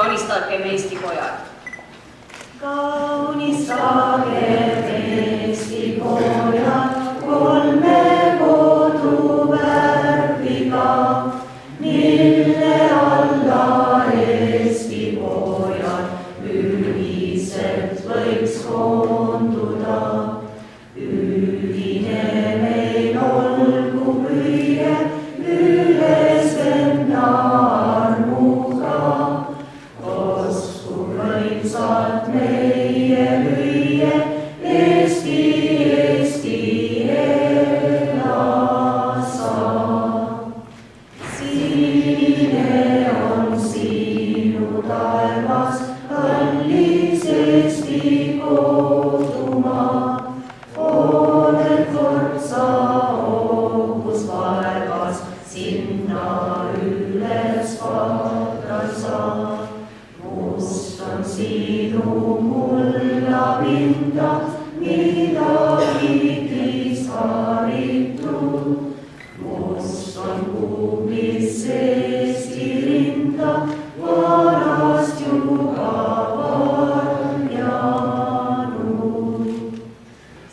kaunistagem Eesti pojad. Kaunistagem Eesti pojad kolme koduvärviga, mille alla Eesti pojad ühiselt võiks koonduda. Ühine meil olgu püüe üles enda armuga, kosku võimsalt meie lüüe Eesti, Eesti elasa. Sinine on sinu taevas, kallis Eesti kodumaa. Ooded kord sa ohus vaevas, sinna üles vaatad sa. Must on sinu mullapinda, mida kiitis haritud. Must on kuu, mis Eesti rinda varast juba varjanud.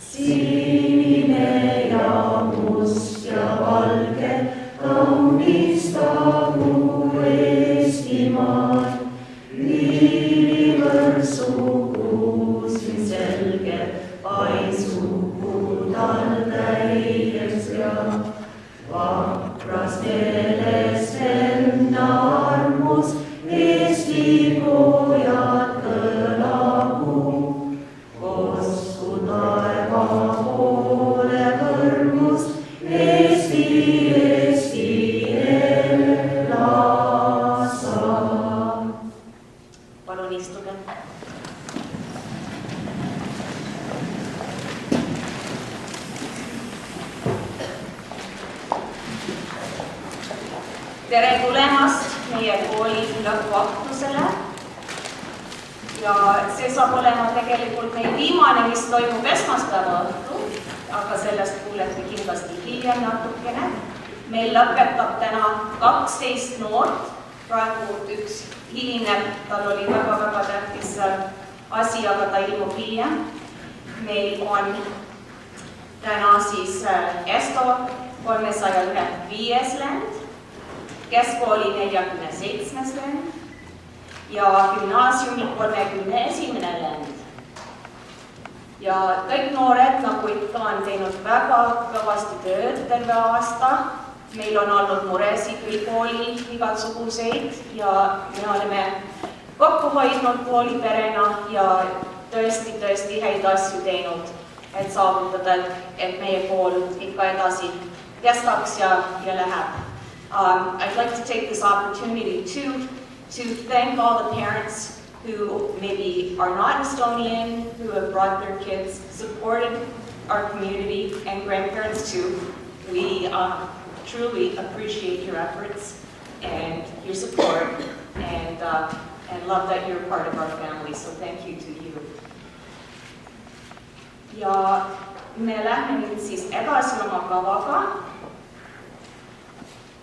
Sinine ja must ja valge kaunistagu Eestimaad. Liivivõrsugu siin selge paisugu tal täies ja vapras meeles enda armus Eesti pojad kõlagu. Kosku taeva poole kõrmus Eesti, Eesti elasa. Palun istuge. Tere tulemast meie kooli lõpuaktusele. Ja see saab olema tegelikult meie viimane, mis toimub esmaspäeva õhtu, aga sellest kuulete kindlasti hiljem natukene. Meil lõpetab täna 12 noort, praegu üks hilineb, tal oli väga tähtis asi, aga ta ilmub hiljem. Meil on täna siis ESTO 305 lend, keskkooli 47 lend ja gümnaasiumi 31 lend. Ja kõik noored, nagu ikka, on teinud väga kõvasti tööd terve aasta. Meil on olnud muresid või koolil igasuguseid ja me oleme kokku hoidnud kooliperena ja tõesti häid asju teinud, et saavutada, et meie kool ikka edasi kestaks ja läheb. I'd like to take this opportunity to thank all the parents who maybe are not Estonian, who have brought their kids, supported our community, and grandparents too. We truly appreciate your efforts and your support and love that you're part of our family, so thank you to you. Ja me lähme nüüd siis edasi oma kavaga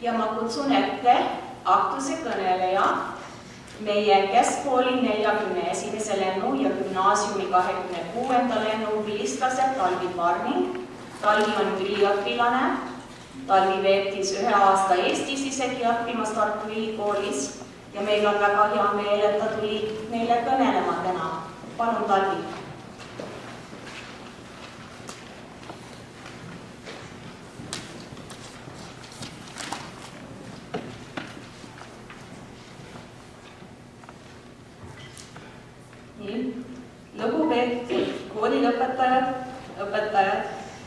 ja ma kutsun ette aktuse kõneleja, meie keskkooli 41. lennu ja gümnaasiumi 26. lennu vilistlase Talvi Parning. Talvi on üliõpilane. Talvi veetis 1 aasta Eestis isegi õppimas Tartu Ülikoolis ja meil on väga hea meel, et ta tuli meile kõnelema täna. Palun, Talvi. Lugupeetud koolilõpetajad, õpetajad,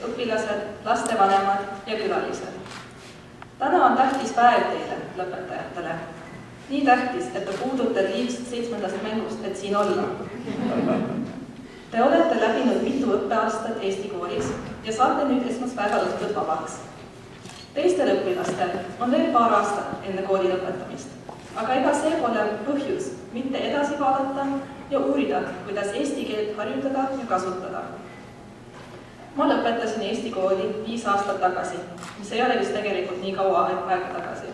õpilased, lastevanemad ja külalised. Täna on tähtis päev teile, lõpetajatele. Nii tähtis, et te puudute liivst 7. mängust, et siin olla. Te olete läbinud mitu õppeaastat Eesti koolis ja saate nüüd esmaspäeva õhtul vabaks. Teistel õpilastel on veel paar aastat enne kooli lõpetamist, aga ega see pole põhjus mitte edasi vaadata ja uurida, kuidas eesti keelt harjutada ja kasutada. Ma lõpetasin Eesti kooli 5 aastat tagasi, mis ei ole vist tegelikult nii kaua aega tagasi.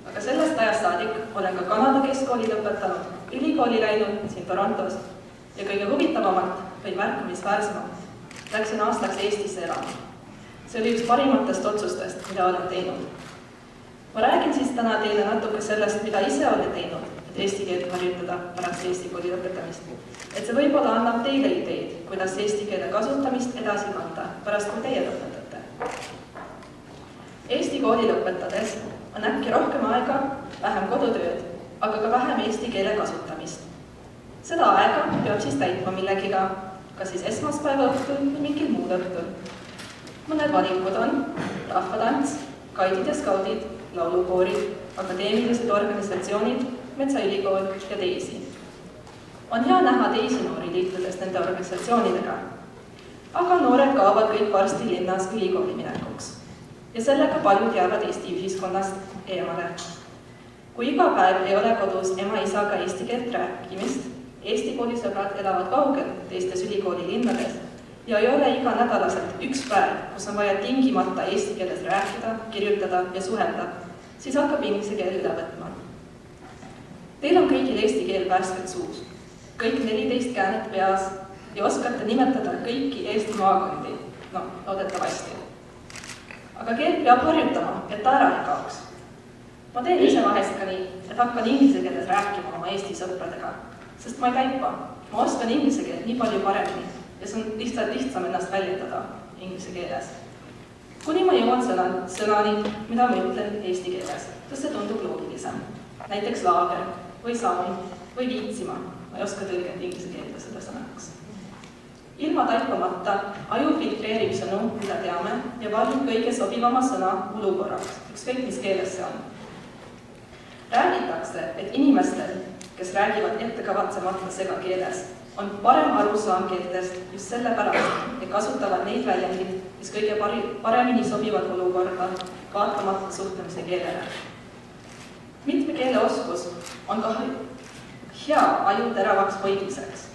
Aga sellest ajast saadik olen ka Kanada keskkooli lõpetanud ülikooli läinud siin Torontos ja kõige huvitavamalt või märkamisväärsemalt läksin aastaks Eestisse elama. See oli üks parimatest otsustest, mida olen teinud. Ma räägin siis täna teile natuke sellest, mida ise olen teinud, et eesti keelt harjutada pärast eesti kooli lõpetamist. Et see võib-olla annab teile ideid, kuidas eesti keele kasutamist edasi kanda pärast, kui teie lõpetate. Eesti kooli lõpetades on äkki rohkem aega, vähem kodutööd, aga ka vähem eesti keele kasutamist. Seda aega peab siis täitma millegiga, kas siis esmaspäeva õhtul või mingil muud õhtul. Mõned valikud on rahvatants, guidid ja skaudid, laulukoorid, akadeemilised organisatsioonid, Metsaülikool ja teisi. On hea näha teisi noori liitudes nende organisatsioonidega, aga noored kaovad kõik varsti linnas ülikooli minekuks ja sellega paljud jäävad Eesti ühiskonnast eemale. Kui iga päev ei ole kodus ema-isaga eesti keelt rääkimist, Eesti koolisõbrad elavad kaugel teistes ülikooli linnades ja ei ole iga nädalaselt üks päev, kus on vaja tingimata eesti keeles rääkida, kirjutada ja suhelda, siis hakkab inglise keel üle võtma. Teil on kõigil eesti keel värskelt suus, kõik 14 käänet peas ja oskate nimetada kõiki Eesti maakondi, loodetavasti. Aga keelt peab harjutama, et ta ära ei kaoks. Ma teen ise vahest ka nii, et hakkan inglise keeles rääkima oma Eesti sõpradega, sest ma ei taipa. Ma oskan inglise keelt nii palju paremini ja see on lihtsalt lihtsam ennast väljendada inglise keeles. Kuni ma jõuan sõnani, mida ma ütlen eesti keeles, sest see tundub loogilisem. Näiteks laager või saun või viitsima. Ma ei oska tõlgenda inglise keelde seda sõnaks. Ilma taipamata aju filtreerib sõnu, mida teame, ja valib kõige sobivama sõna olukorraks, ükskõik mis keeles see on. Räägitakse, et inimestel, kes räägivad ettekavatsemata segakeeles, on parem arusaam keeltest just sellepärast, et kasutavad neid väljendid, mis kõige paremini sobivad olukorda, vaatamata suhtlemise keelele. Mitme keele oskus on ka hea aju teravaks hoidmiseks.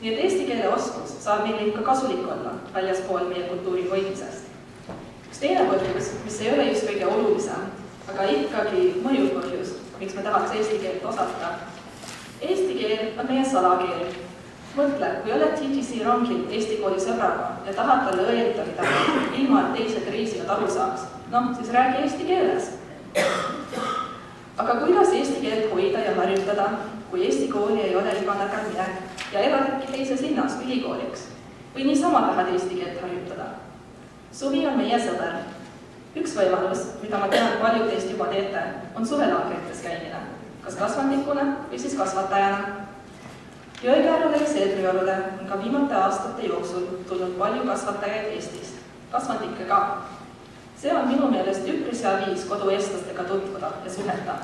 Nii et eesti keele oskus saab meile ikka kasulik olla väljaspool meie kultuuri hoidmisest. Üks teine põhjus, mis ei ole just kõige olulisem, aga ikkagi mõjuv põhjus, miks me tahaks eesti keelt osata. Eesti keel on meie salakeel. Mõtle, kui oled TTC rongil Eesti kooli sõbraga ja tahad talle öelda midagi, ilma et teised reisijad aru saaks, siis räägi eesti keeles. Aga kuidas eesti keelt hoida ja harjutada, kui Eesti kooli ei ole iga nädal minek ja elad äkki teises linnas ülikooliks? Või niisama tahad eesti keelt harjutada? Suvi on meie sõber. Üks võimalus, mida ma tean paljud teist juba teete, on suvelaagrites käimine, kas kasvandikuna või siis kasvatajana. Jõekäärule ja Seedriorule on ka viimate aastate jooksul tulnud palju kasvatajaid Eestist, kasvandikke ka. See on minu meelest üpris hea viis kodueestlastega tutvuda ja suhelda.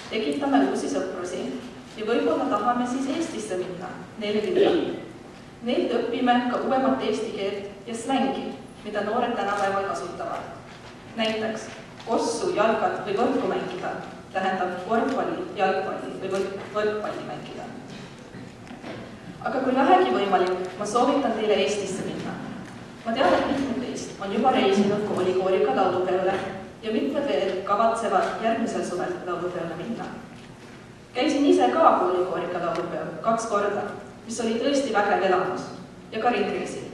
Tekitame uusi sõprusi ja võib-olla tahame siis Eestisse minna, neile linna. Neilt õpime ka uuemat eesti keelt ja slängi, mida noored tänapäeval kasutavad. Näiteks kossu, jalgat või võrku mängida tähendab korvpalli, jalgpalli või võrkpalli mängida. Aga kui vähegi võimalik, ma soovitan teile Eestisse minna. Ma tean, et mitmed teist on juba reisinud koolikooriga laulupeole ja mitmed veel kavatsevad järgmisel suvel laulupeole minna. Käisin ise ka koolikooriga laulupeol 2 korda, mis oli tõesti vägev elamus ja ka ringreisil.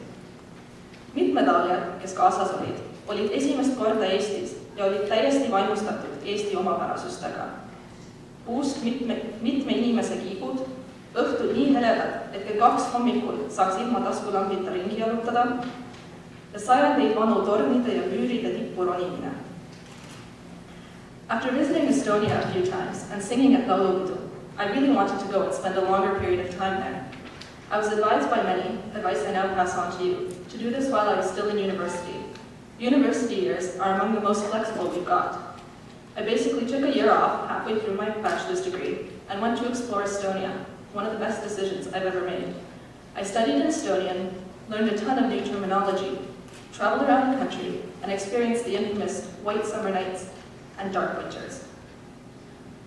Mitmed lauljad, kes kaasas olid esimest korda Eestis ja olid täiesti vaimustatud Eesti omapärasustega. Puust mitme inimese kiigud, õhtul nii heledad, et kell 2 hommikul saaks ilma taskulambita ringi jalutada ja sajandeid vanu tornide ja müüride tippu ronimine. After visiting Estonia a few times and singing at Laulupidu, I really wanted to go and spend a longer period of time there. I was advised by many, advice I now pass on to you, to do this while I was still in university. University years are among the most flexible we've got. I basically took a year off halfway through my bachelor's degree and went to explore Estonia, one of the best decisions I've ever made. I studied in Estonian, learned a ton of new terminology, traveled around the country, and experienced the infamous white summer nights and dark winters.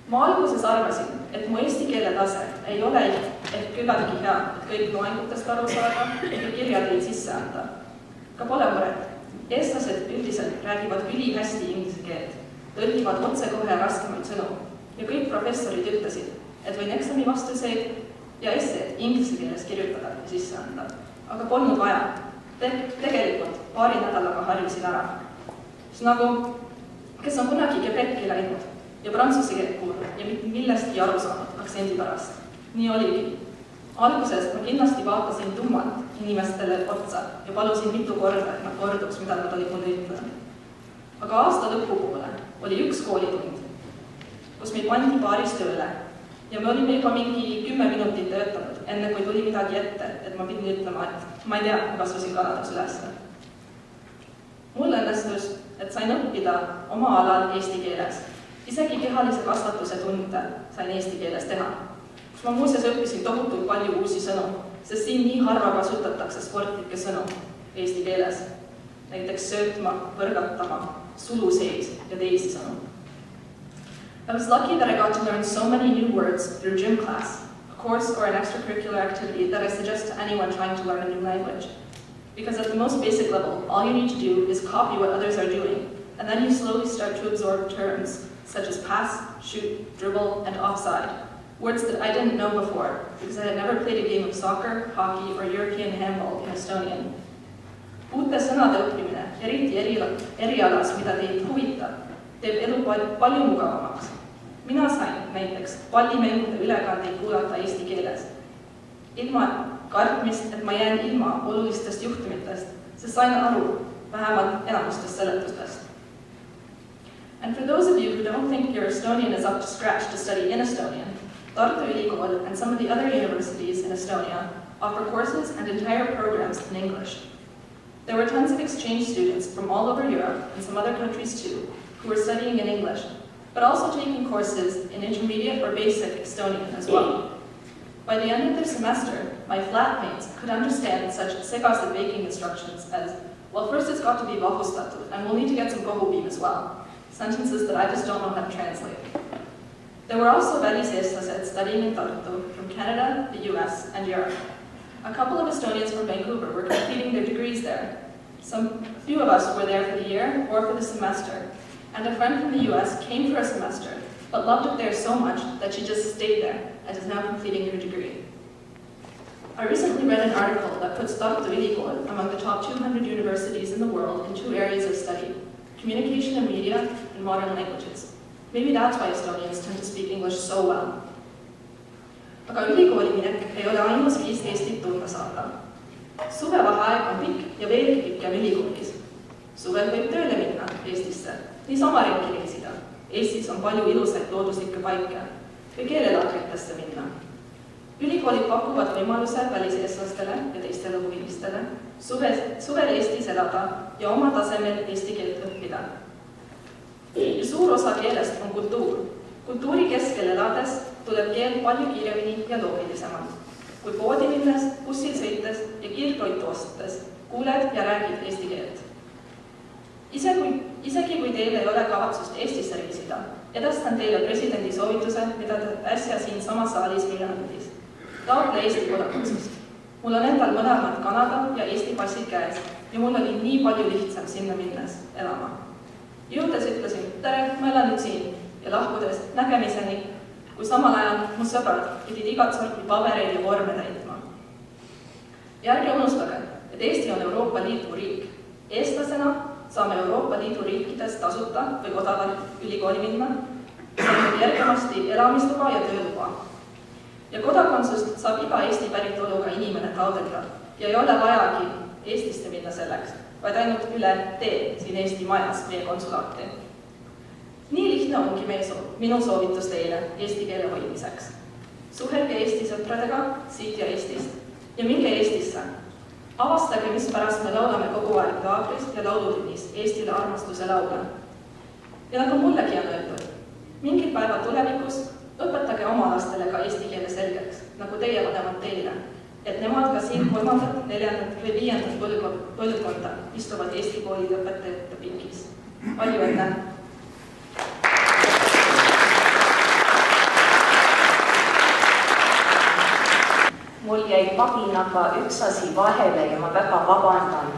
Ma alguses arvasin, et mu eesti keele tase ei ole ehk küllaltki hea, et kõik loengutest aru saada ja kirjadeid sisse anda. Ka pole muret. Eestlased üldiselt räägivad ülihästi inglise keelt, tõlgivad otsekohe raskemaid sõnu ja kõik professorid ütlesid, et võin eksami vastuseid ja esseed inglise keeles kirjutada ja sisse anda. Aga polnud vaja. Tegelikult paari nädalaga harjusin ära. See nagu, kes on kunagi Quebeci läinud ja prantsuse keelt kuulnud ja millestki aru saanud aktsendi pärast. Nii oligi. Alguses ma kindlasti vaatasin tummalt inimestele otsa ja palusin mitu korda, et nad korduks, mida nad olid mulle ütelnud. Aga aasta lõpupoole oli üks koolitund, kus meil pandi paaris tööle ja me olime juba mingi 10 minutit töötanud, enne kui tuli midagi ette, et ma pidin ütlema, et ma ei tea, ma kasvasin Kanadas üles. Mul õnnestus, et sain õppida oma alal eesti keeles. Isegi kehalise kasvatuse tunde sain eesti keeles teha. Kus ma muuseas õppisin tohutult palju uusi sõnu, sest siin nii harva kasutatakse sportlikke sõnu eesti keeles. Näiteks söötma, põrgatama, suluseis ja teisi sõnu. I was lucky that I got to learn so many new words through gym class, a course or an extracurricular activity that I suggest to anyone trying to learn a new language. Because at the most basic level, all you need to do is copy what others are doing, and then you slowly start to absorb terms such as pass, shoot, dribble, and offside, words that I didn't know before because I had never played a game of soccer, hockey, or European handball in Estonian. Uute sõnade õppimine, eriti erialas, mida teid huvitab, teeb elu palju mugavamaks. Mina sain näiteks pallimängude ülekandeid kuulata eesti keeles. Ilma kartmist, et ma jään ilma olulistest juhtumitest, sest sain aru vähemalt enamustest seletustest. And for those of you who don't think your Estonian is up to scratch to study in Estonian, Tartu Ülikool and some of the other universities in Estonia offer courses and entire programs in English. There were tons of exchange students from all over Europe and some other countries too, who were studying in English, but also taking courses in intermediate or basic Estonian as well. By the end of their semester, my flatmates could understand such segased baking instructions as, well, first it's got to be vahustatud, and we'll need to get some kohupiim as well. Sentences that I just don't know how to translate. There were also väliseestlased studying in Tartu from Canada, the US, and Europe. A couple of Estonians from Vancouver were completing their degrees there. A few of us were there for the year or for the semester, and a friend from the US came for a semester, but loved it there so much that she just stayed there and is now completing her degree. I recently read an article that puts Tartu Ülikool among the top 200 universities in the world in 2 areas of study, communication and media and modern languages. Maybe that's why Estonians tend to speak English so well. Aga ülikooli minek ei ole ainus viis Eestit tunda saada. Suvevaheaeg on pikk ja veelgi pikem ülikoolis. Suvel võib tööle minna Eestisse, nii Samarinki reisida. Eestis on palju ilusaid looduslikke paike või keelelaagritesse minna. Ülikoolid pakuvad võimaluse väliseestlastele ja teistele huvilistele suvel Eestis elada ja oma tasemel eesti keelt õppida. Ja suur osa keelest on kultuur. Kultuuri keskel elades tuleb keel palju kiiremini ja loogilisemalt. Kui poodi minnes, bussil sõites ja kiirtoitu ostades kuuled ja räägid eesti keelt. Isegi kui teil ei ole kavatsust Eestisse reisida, edastan teile presidendi soovituse, mida ta äsja siin sama saalis meile andis. Taotle Eesti kodakondsust. Mul on endal mõlemad Kanada ja Eesti passid käes ja mul oli nii palju lihtsam sinna minnes elama. Jõudes ütlesin, tere, ma elan nüüd siin ja lahkudes nägemiseni, kui samal ajal mu sõbrad pidid igat sorti pabereid ja vorme täitma. Ja ärge unustage, et Eesti on Euroopa Liidu riik. Eestlasena saame Euroopa Liidu riikides tasuta või odavalt ülikooli minna, saame järgemasti elamisluba ja tööluba. Ja kodakondsust saab iga Eesti päritoluga inimene taotleda ja ei ole vajagi Eestisse minna selleks, vaid ainult üle tee siin Eesti majas meie konsulaati. Nii lihtne ongi minu soovitus teile eesti keele hoidmiseks. Suhelge Eesti sõpradega siit ja Eestist ja minge Eestisse. Avastage, mis pärast me laulame kogu aeg laagris ja laulutunnis Eestile armastuse laule. Ja nagu mullegi on öeldud, mingil päeval tulevikus õpetage oma lastele ka eesti keele selgeks, nagu teie vanemad teile, et nemad ka siin 3., 4. või 5. põlvkonda istuvad Eesti koolide õpetajate pingis. Palju õnne! Mul jäi paginaga üks asi vahele ja ma väga vabandan.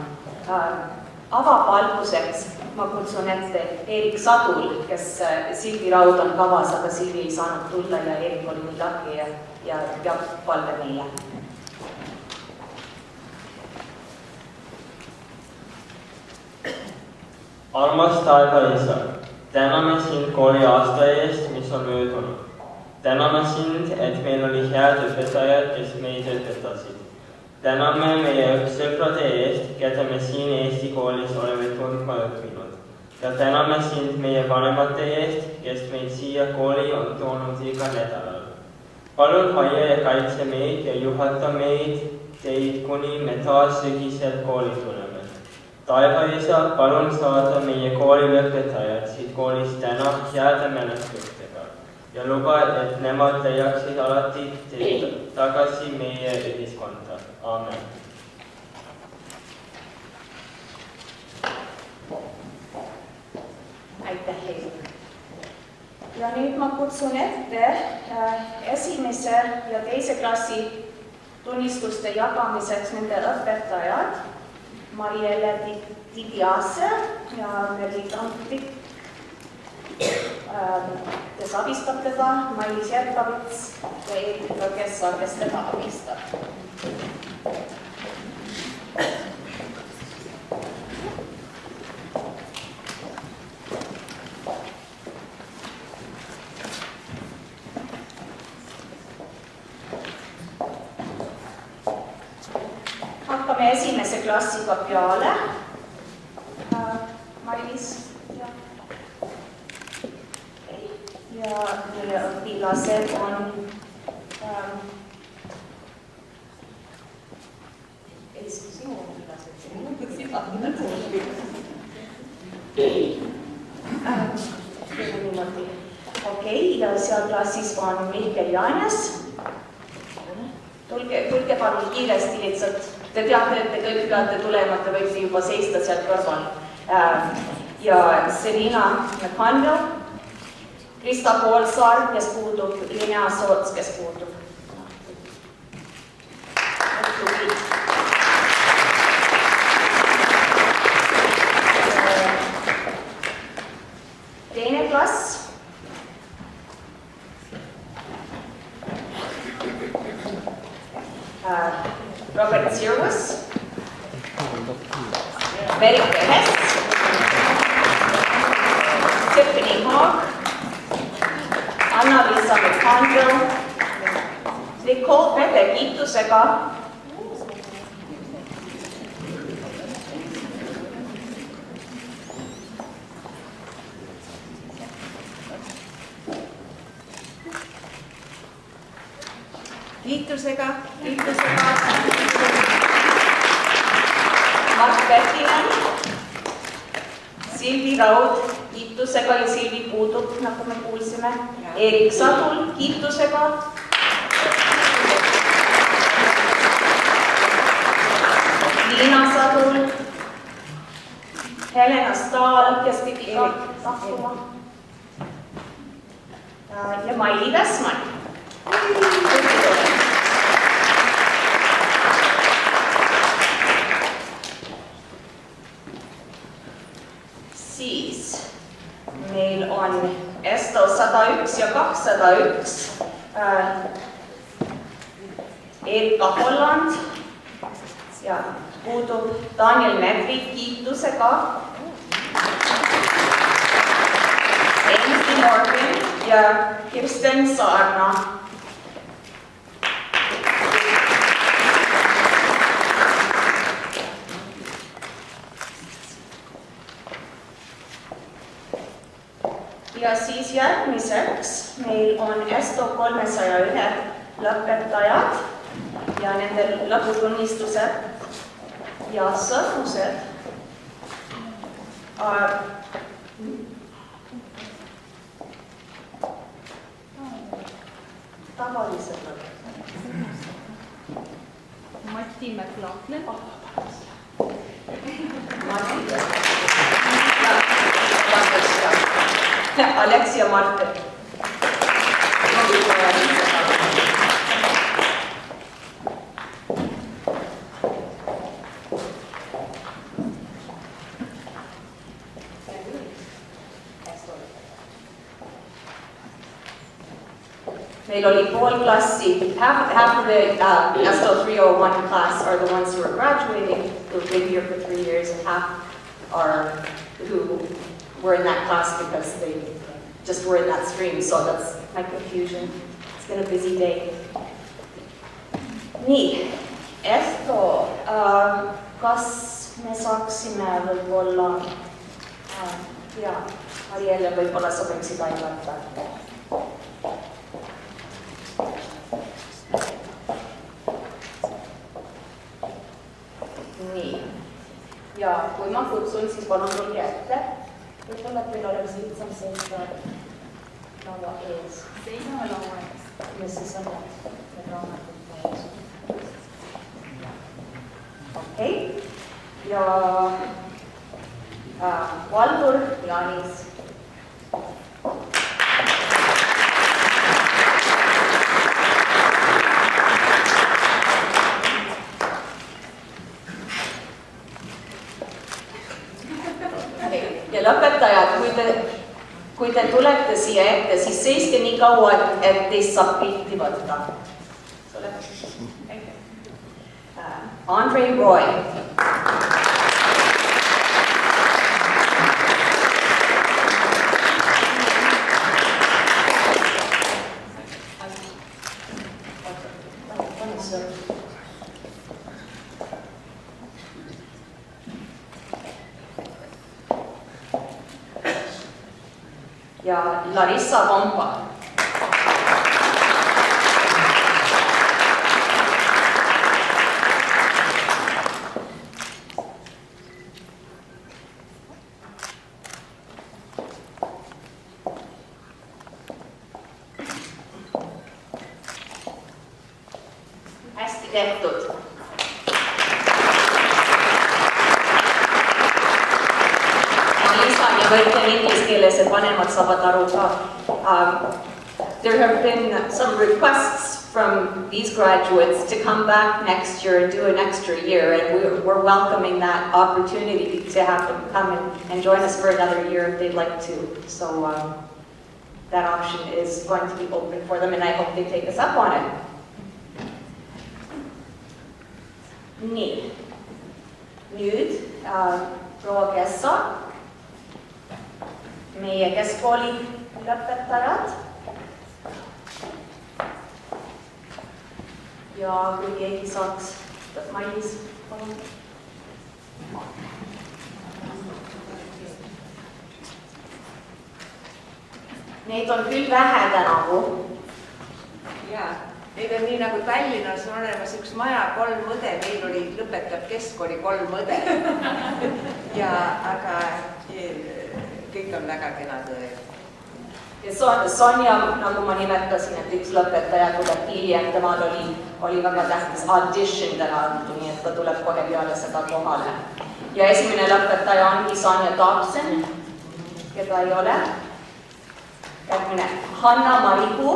Avapalkuseks ma kutsun ette Erik Sadul, kes Silvi Raud on kavas, aga Silvi ei saanud tulla ja Erik oli nii lahke ja peab palve meile. Armas taeva isa, täname sind kooli aasta eest, mis on möödunud. Täname sind, et meil oli head õpetajad, kes meid õpetasid. Täname meie sõprade eest, keda me siin Eesti koolis oleme tundma õppinud. Ja täname sind meie vanemate eest, kes meid siia kooli on toonud iga nädalal. Palun hoia ja kaitse meid ja juhata meid teid, kuni me taas sügisel kooli tuleme. Taivaisa, palun saada meie kooli õpetajad siit koolist täna heade mälestustega ja luba, et nemad leiaksid alati teid tagasi meie ühiskonda. Aamen. Aitäh, Heirik. Ja nüüd ma kutsun ette esimese ja teise klassi tunnistuste jagamiseks nende õpetajad Marielle Didiase ja Merli Tampik, kes abistab teda, Mailis Järkavits ja Eetika Kessar, kes teda abistab. Hakkame esimese klassiga peale. Mailis ja meie õpilased on sinu õpilased. Okei, ja seal klassis on Mihkel Jaanes. Tulge palun kiiresti lihtsalt. Te teate, et te kõik peate tulema, te võite juba seista sealt kõrval. Ja Selina McConville, Krista Poolsaar, kes puudub, Linnea Soots, kes puudub. Teine klass. Robert Sirwas, Verike Hess, Tiffany Hawk, Anna-Liisa McConville, Nicole Pete kiitusega, Mark Pettinen, Silvi Raud kiitusega ja Silvi puudub, nagu me kuulsime, Erik Sadul kiitusega, Liina Sadul, Helena Stahl, kes pidi ka tahtuma, ja Maili Väsman. Siis meil on Esto 101 ja 201, Erika Holland ja puudub Daniel Medvik kiitusega, Andy Morgan ja Kirsten Saarna. Ja siis järgmiseks meil on Esto 301 lõpetajad ja nende lõputunnistused ja sõnused. Tavalised lõpetajad. Mati McLaughlin. Aleksia Martin. Meil oli pool klassi, half of the SL 301 class are the ones who are graduating, who've been here for 3 years, and half are who were in that class because they just were in that stream, so that's my confusion. It's been a busy day. Nii, Esto, kas me saaksime võib-olla, Arielle võib-olla sa võiksid aidata. Nii, ja kui ma kutsun, siis palun tulge ette. Võib-olla teil oleks lihtsam seista laua ees. Seisame laua ees. Ja siis on need raamatud ees. Okei, ja Valdur Jaanis. Ja lõpetajad, kui te tulete siia ette, siis seiske nii kaua, et teist saab pilti võtta. Andre Roy. Ja Larissa Vompa. Hästi tehtud. Ja võtlen inglise keeles, et vanemad saavad aru ka. There have been some requests from these graduates to come back next year and do an extra year, and we're welcoming that opportunity to have them come and join us for another year if they'd like to. So that option is going to be open for them, and I hope they take us up on it. Nii. Nüüd proua Kessa. Meie keskkooli lõpetajad. Ja kui keegi saaks, Mailis, palun. Neid on küll vähe tänavu. Jaa, neid on nii nagu Tallinnas on olemas üks maja, 3 õde, meil oli lõpetab keskkooli 3 õde. Ja aga kõik on väga kenad õed. Ja Sonja, nagu ma nimetasin, et üks lõpetaja tuleb hiljem, temal oli väga tähtis audition täna antu, nii et ta tuleb kohe peale seda kohale. Ja esimene lõpetaja ongi Sonja Dobson, keda ei ole. Järgmine Hanna Mariku.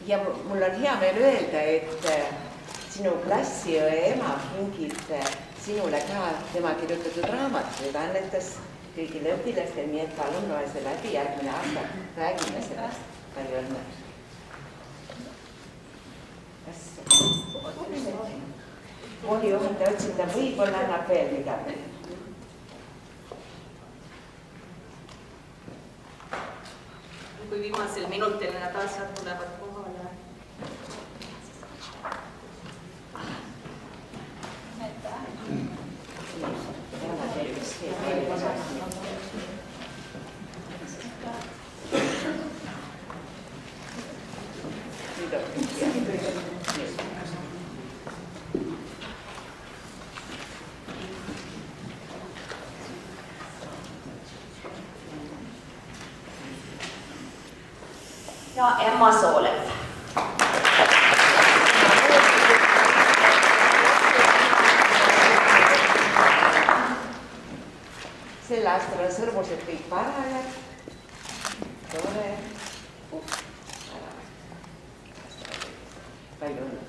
Ja mul on hea meel öelda, et sinu klassiõe ema kingib sinule ka tema kirjutatud raamatuid, annetas kõigile õpilastel, nii et palun loe see läbi järgmine aasta. Räägime sellest. Palju õnne. Koolijuhataja otsinda võib-olla annab veel midagi. Kui viimasel minutil need asjad tulevad kohale. ja Emma Soolet. Sel aastal on sõrmused kõik parajad. Tore. Palju õnne.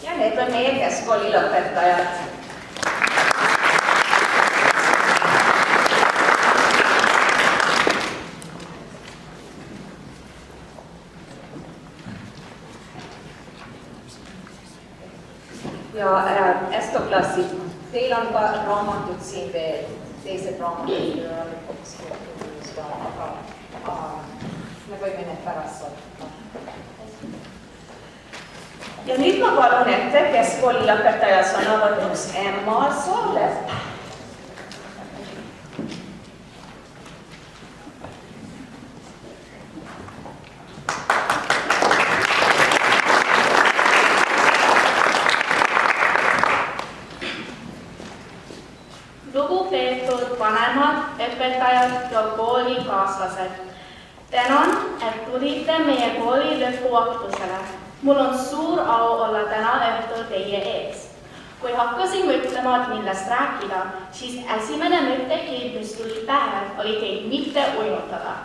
Ja need on meie keskkooli lõpetajad. Ja Esto-klassid, teil on ka raamatud siin veel, teised raamatud aga me võime need pärast võtta. Ja nüüd ma palun ette keskkooli lõpetaja sõnavõtuks Emma Soolet. Lugupeetud vanemad, õpetajad ja koolikaaslased. Tänan, et tulite meie kooli lõpuaktusele. Mul on suur au olla täna õhtul teie ees. Kui hakkasin mõtlema, millest rääkida, siis esimene mõttekild, mis tuli pähe, oli teid mitte uinutada.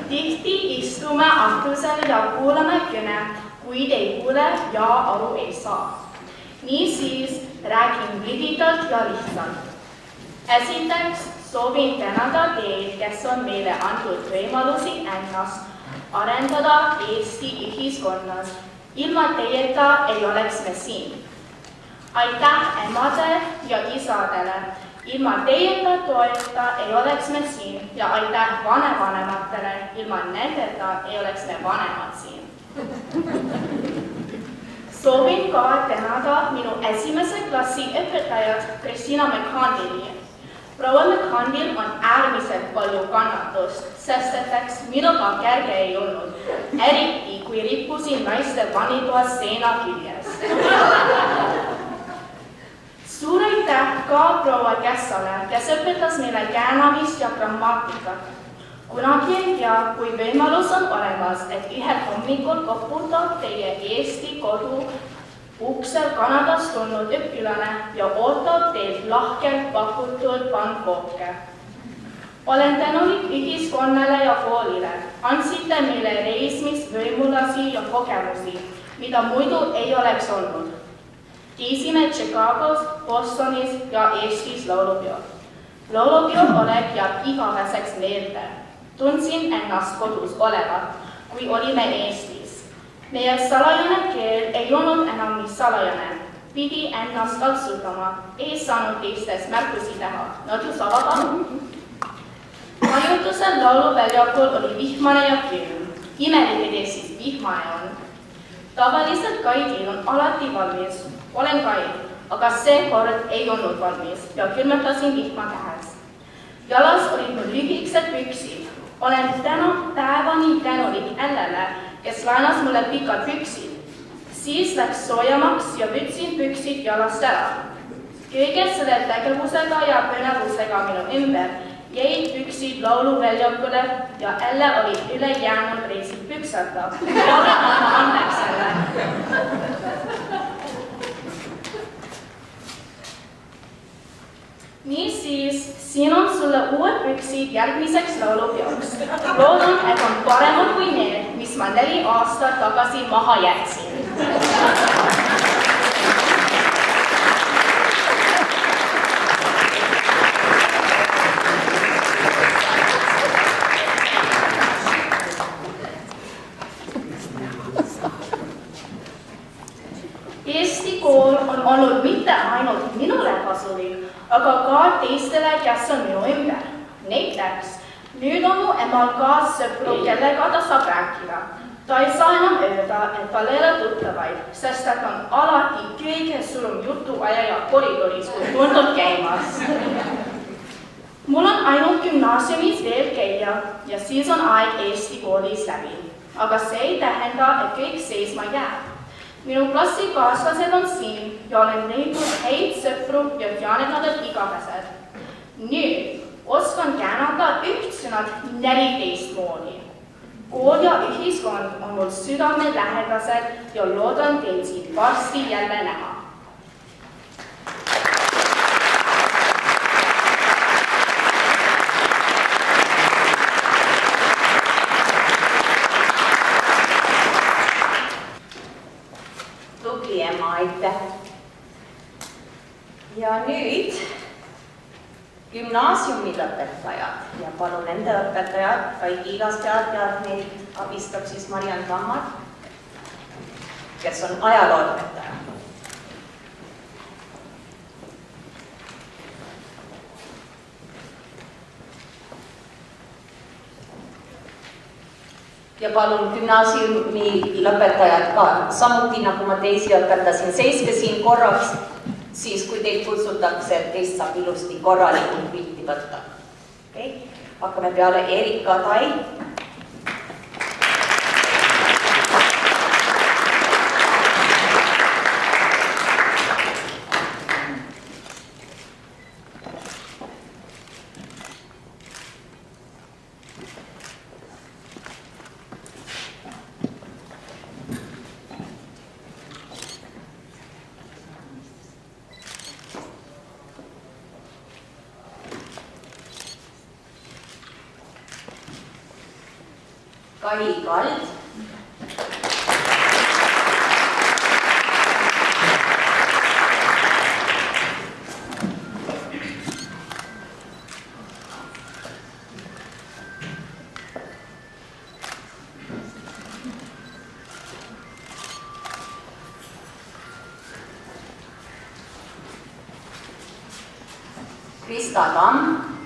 Tihti istume aktusel ja kuulame kõne, kuid ei kuule ja aru ei saa. Niisiis räägin lühidalt ja lihtsalt. Esiteks soovin tänada teid, kes on meile antud võimalusi ennast arendada Eesti ühiskonnas. Ilma teieta ei oleks me siin. Aitäh emade ja isadele. Ilma teieta toeta ei oleks me siin ja aitäh vanevanematele. Ilma nendeta ei oleks me vanemad siin. Soovin ka tänada minu esimese klassi õpetajat Kristina McCandili. Proua McCandil on äärmiselt palju kannatust, sest etteks minuga kerge ei olnud, eriti kui rippusin naiste vannitoas seina küljes. Suur aitäh ka proua Kessale, kes õpetas meile käänamist ja grammatikat. Kunagi ei tea, kui võimalus on olemas, et ühel hommikul koputab teie Eesti kodu uksel Kanadast tulnud õpilane ja ootab teilt lahkelt pakutud pannkooke. Olen tänulik ühiskonnale ja koolile. Andsite meile reismisvõimulasi ja kogemusi, mida muidu ei oleks olnud. Käisime Chicagos, Bostonis ja Eestis laulupeol. Laulupeol olek jääb igaveseks meelde. Tundsin ennast kodus olevat, kui olime Eestis. Meie salajane keel ei olnud enam nii salajane. Pidi ennast taltsutama, ei saanud teistes märkusi teha. Nad ju saavad aru. Majutusel lauluväljakul oli vihmane ja külm. Imelik, et Eestis vihmane on. Tavaliselt Kaidil on alati valmis. Olen Kaid, aga seekord ei olnud valmis ja külmetasin vihma käes. Jalas olid mul lühikesed püksid. Olen täna päevani tänulik Ellele, kes laenas mulle pikad püksid. Siis läks soojamaks ja võtsin püksid jalast ära. Kõige selle tegevusega ja põnevusega minu ümber jäid püksid lauluväljakule ja Elle oli üle jäänud reisid püksata. Olen andeks selle. Niisiis, siin on sulle uued püksid järgmiseks laulupeoks. Loodan, et on paremad kui need, mis ma 4 aastat tagasi maha jätsin. Eesti kool on olnud mitte ainult minule kasulik, aga ka teistele, kes on minu ümber. Näiteks, nüüd on mu emal ka sõpru, kellega ta saab rääkida. Ta ei saa enam öelda, et tal ei ole tuttavaid, sest et on alati kõige suurem jutuajaja koridoris, kui tundub käimas. Mul on ainult gümnaasiumis veel käia ja siis on aeg Eesti koolis läbi. Aga see ei tähenda, et kõik seisma jääb. Minu klassikaaslased on siin ja olen leidnud häid sõpru ja tean, et nad on igavesed. Nüüd oskan käänata ühtsõnad 14 moodi. Kool ja ühiskond on mul südamelähedased ja loodan teid siit varsti jälle näha. Tubli ema, aitäh! Ja nüüd gümnaasiumi lõpetajad ja palun nende õpetajad, Kai Kiilaspead ja neid abistab siis Mariann Tammar, kes on ajalooõpetaja. Ja palun gümnaasiumi lõpetajad ka, samuti nagu ma teisi õpetasin, seiske siin korraks, siis kui teid kutsutakse, et teist saab ilusti korralikult pilti võtta. Okay? Hakkame peale Erika Tai. Kai Kald. Krista Tamm.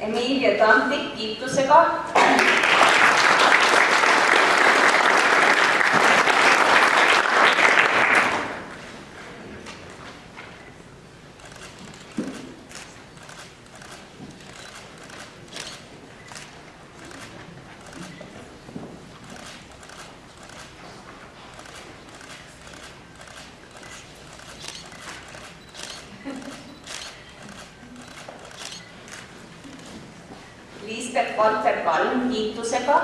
Emilia Tamtik kiitusega. Liisbeth Valter-Kalm kiitusega.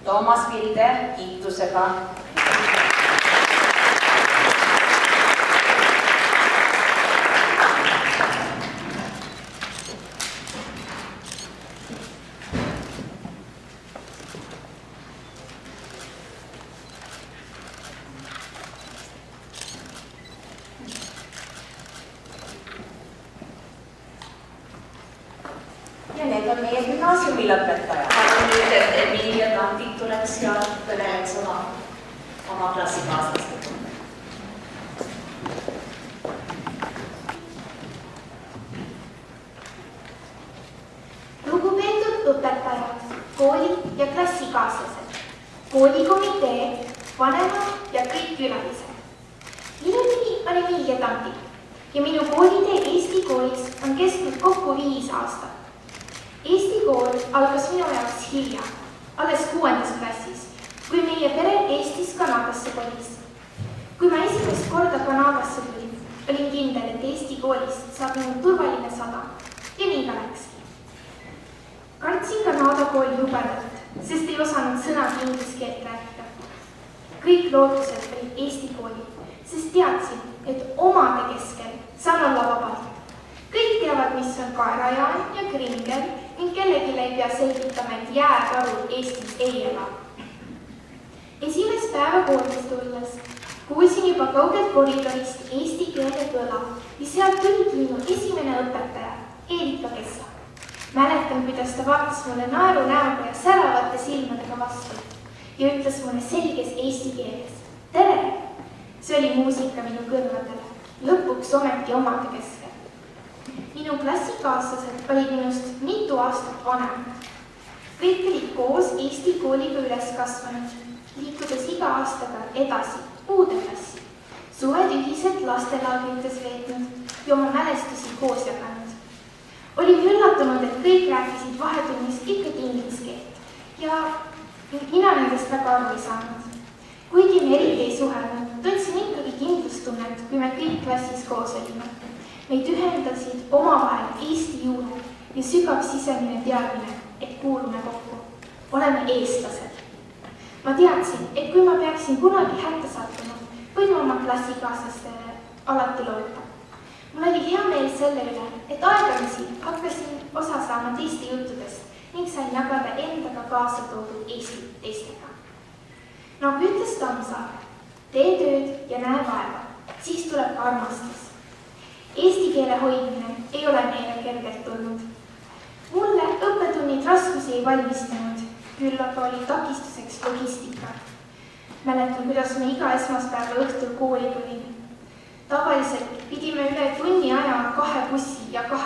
Toomas Vilde kiitusega. Ja need on meie gümnaasiumi lõpetaja. Palun nüüd, et Emilia Tamtik tuleks ja kõneleks oma klassikaaslastega. Lugupeetud õpetajad, kooli ja klassikaaslased, koolikomitee, vanemad ja kõik külalised. Minu nimi on Emilia Tamtik ja minu koolitee Eesti koolis on kestnud kokku 5 aastat. Eesti kool algas minu jaoks hilja, alles 6. klassis, kui meie pere Eestis Kanadasse kolis. Kui ma esimest korda Kanadasse tulin, olin kindel, et Eesti koolist saab minu turvaline sadam ja nii ka läkski. Kartsin Kanada kooli jubedalt, sest ei osanud sõnagi inglise keelt rääkida. Kõik lootused olid Eesti kooli, sest teadsin, et omade keskel saan olla vabalt. Kõik teavad, mis on kaerajaan ja kringel ning kellelegi ei pea selgitama, et jääkarud Eestis ei ela. Esimest päeva koolist tulles kuulsin juba kaugelt koridorist eesti keele kõla ja sealt tuligi minu esimene õpetaja, Erika Kessa. Mäletan, kuidas ta vaatas mulle naeru näoga ja säravate silmadega vastu ja ütles mulle selges eesti keeles. Tere! See oli muusika minu kõrvadele, lõpuks ometi omade keskel. Minu klassikaaslased olid minust mitu aastat vanemad. Kõik olid koos Eesti kooliga üles kasvanud, liikudes iga aastaga edasi uude klassi, suved ühiselt lastelaagrites veetnud ja oma mälestusi koos jaganud. Olin üllatunud, et kõik rääkisid vahetunnist ikkagi inglise keelt ja mina nendest väga aru ei saanud. Kuigi me eriti ei suhelnud, tundsin ikkagi kindlustunnet, kui me kõik klassis koos olime. Meid ühendasid omavahel Eesti juured ja sügav sisemine teadmine, et kuulume kokku. Oleme eestlased. Ma teadsin, et kui ma peaksin kunagi hätta sattunud, võin oma klassikaaslastele alati loota. Mul oli hea meel selle üle, et aegamisi hakkasin osa saama teiste juttudest ning sain jagada endaga kaasa toodud Eesti teistega. Nagu ütles Tammsaare, tee tööd ja näe vaeva, siis tuleb ka armastus. Eesti keele hoidmine ei ole meile kergelt tulnud. Mulle õppetunnid raskusi ei valmistanud, küll aga oli takistuseks logistika. Mäletan, kuidas me iga esmaspäeva õhtul kooli tulime. Tavaliselt pidime üle tunni aja 2 bussi ja 2